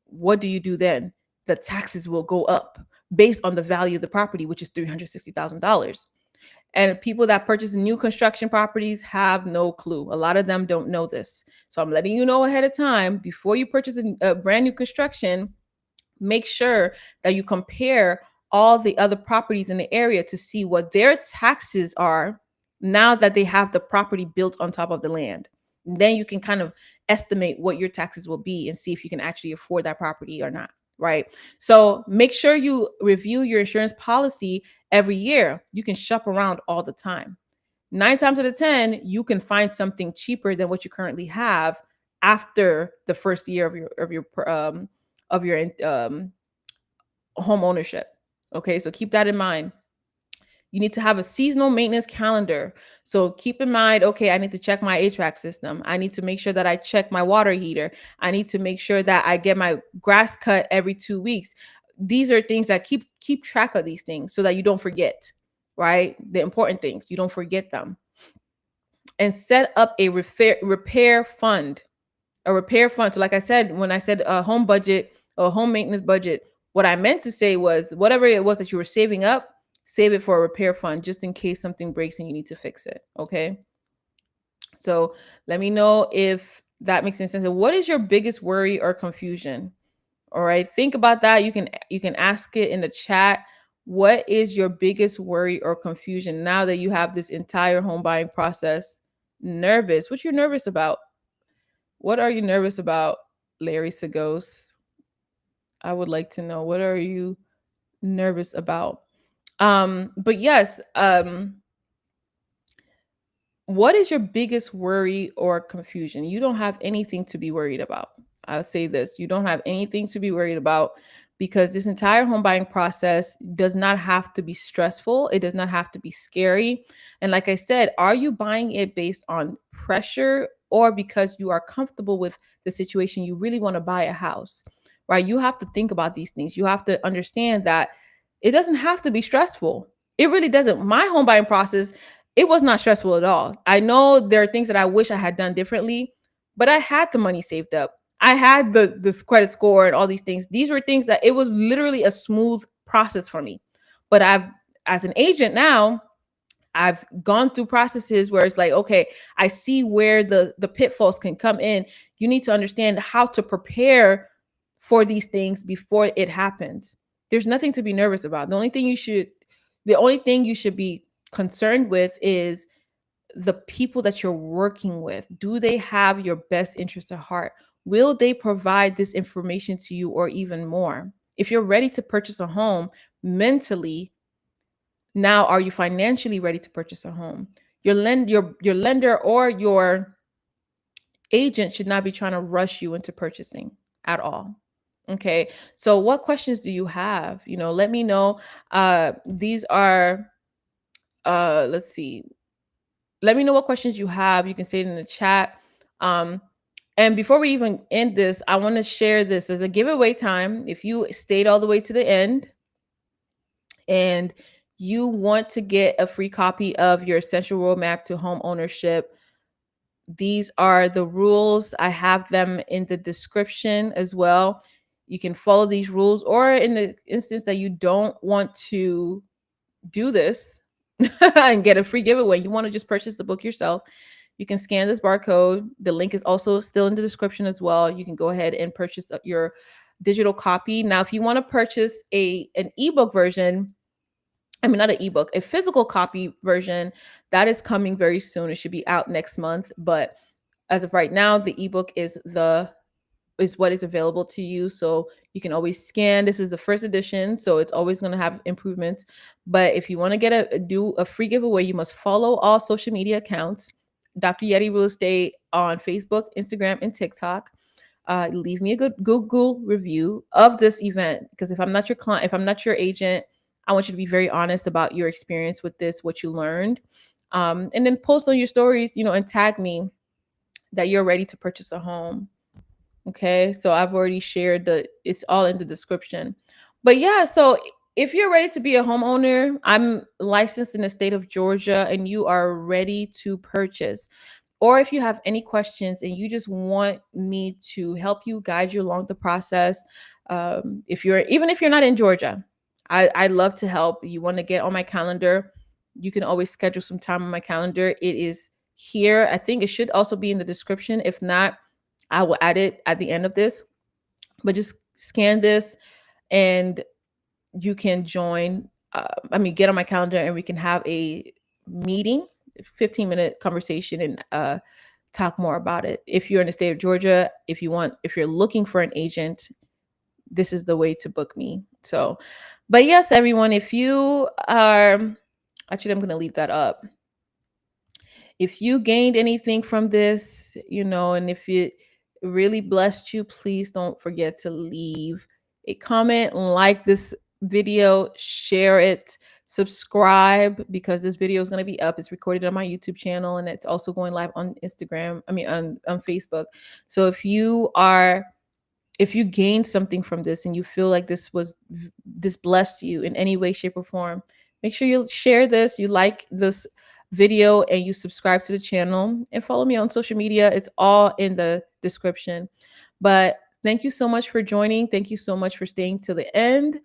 Speaker 1: What do you do then? The taxes will go up based on the value of the property, which is $360,000. And people that purchase new construction properties have no clue. A lot of them don't know this. So I'm letting you know ahead of time, before you purchase a brand new construction, make sure that you compare all the other properties in the area to see what their taxes are now that they have the property built on top of the land. Then you can kind of estimate what your taxes will be and see if you can actually afford that property or not. Right. So make sure you review your insurance policy every year. You can shop around all the time. 9 times out of 10, you can find something cheaper than what you currently have after the first year of your home ownership. Okay, so keep that in mind. You need to have a seasonal maintenance calendar. So keep in mind, okay, I need to check my HVAC system. I need to make sure that I check my water heater. I need to make sure that I get my grass cut every 2 weeks. These are things that keep track of these things so that you don't forget, right? The important things, you don't forget them. And set up a repair fund. A repair fund. So like I said, when I said a home budget or home maintenance budget, what I meant to say was whatever it was that you were saving up, save it for a repair fund just in case something breaks and you need to fix it. Okay. So let me know if that makes any sense. And what is your biggest worry or confusion? All right. Think about that. You can ask it in the chat. What is your biggest worry or confusion now that you have this entire home buying process? Nervous. What you nervous about? What are you nervous about, Larry Sagos? I would like to know, what are you nervous about? But yes, what is your biggest worry or confusion? You don't have anything to be worried about. I'll say this, you don't have anything to be worried about, because this entire home buying process does not have to be stressful. It does not have to be scary. And like I said, are you buying it based on pressure or because you are comfortable with the situation? You really want to buy a house, right? You have to think about these things. You have to understand that it doesn't have to be stressful. It really doesn't. My home buying process, it was not stressful at all. I know there are things that I wish I had done differently, but I had the money saved up. I had the credit score and all these things. These were things that it was literally a smooth process for me. But as an agent now, I've gone through processes where it's like, okay, I see where the pitfalls can come in. You need to understand how to prepare for these things before it happens. There's nothing to be nervous about. The only thing you should be concerned with is the people that you're working with. Do they have your best interest at heart? Will they provide this information to you or even more? If you're ready to purchase a home mentally, now are you financially ready to purchase a home? Your lender or your agent should not be trying to rush you into purchasing at all. Okay. So what questions do you have? Let me know. These are let's see. Let me know what questions you have. You can say it in the chat. Um and before we even end this, I want to share this as a giveaway time. If you stayed all the way to the end and you want to get a free copy of your essential roadmap to home ownership, these are the rules. I have them in the description as well. You can follow these rules, or in the instance that you don't want to do this and get a free giveaway, you want to just purchase the book yourself, you can scan this barcode. The link is also still in the description as well. You can go ahead and purchase your digital copy. Now, if you want to purchase an ebook version, I mean, not an ebook, a physical copy version, that is coming very soon. It should be out next month. But as of right now, the ebook is what is available to you. So you can always scan. This is the first edition, so it's always going to have improvements. But if you want to do a free giveaway, you must follow all social media accounts. Dr. Yeti Real Estate on Facebook, Instagram, and TikTok. Leave me a good Google review of this event, because if I'm not your client, if I'm not your agent, I want you to be very honest about your experience with this, what you learned, and then post on your stories, and tag me that you're ready to purchase a home. Okay, so I've already shared it's all in the description. But yeah, so if you're ready to be a homeowner, I'm licensed in the state of Georgia and you are ready to purchase. Or if you have any questions and you just want me to help you, guide you along the process, even if you're not in Georgia, I'd love to help. You want to get on my calendar, you can always schedule some time on my calendar. It is here. I think it should also be in the description. If not, I will add it at the end of this. But just scan this and you can join. Get on my calendar and we can have a meeting, 15-minute conversation, and talk more about it. If you're in the state of Georgia, if you're looking for an agent, this is the way to book me. So, but yes, everyone, if you are, actually, I'm going to leave that up. If you gained anything from this, and if it really blessed you, please don't forget to leave a comment, like this video, share it, subscribe, because this video is going to be up. It's recorded on my YouTube channel and it's also going live on Instagram. On Facebook. So if you gained something from this and you feel like this blessed you in any way, shape, or form, make sure you share this, you like this video, and you subscribe to the channel and follow me on social media. It's all in the description. But thank you so much for joining. Thank you so much for staying till the end.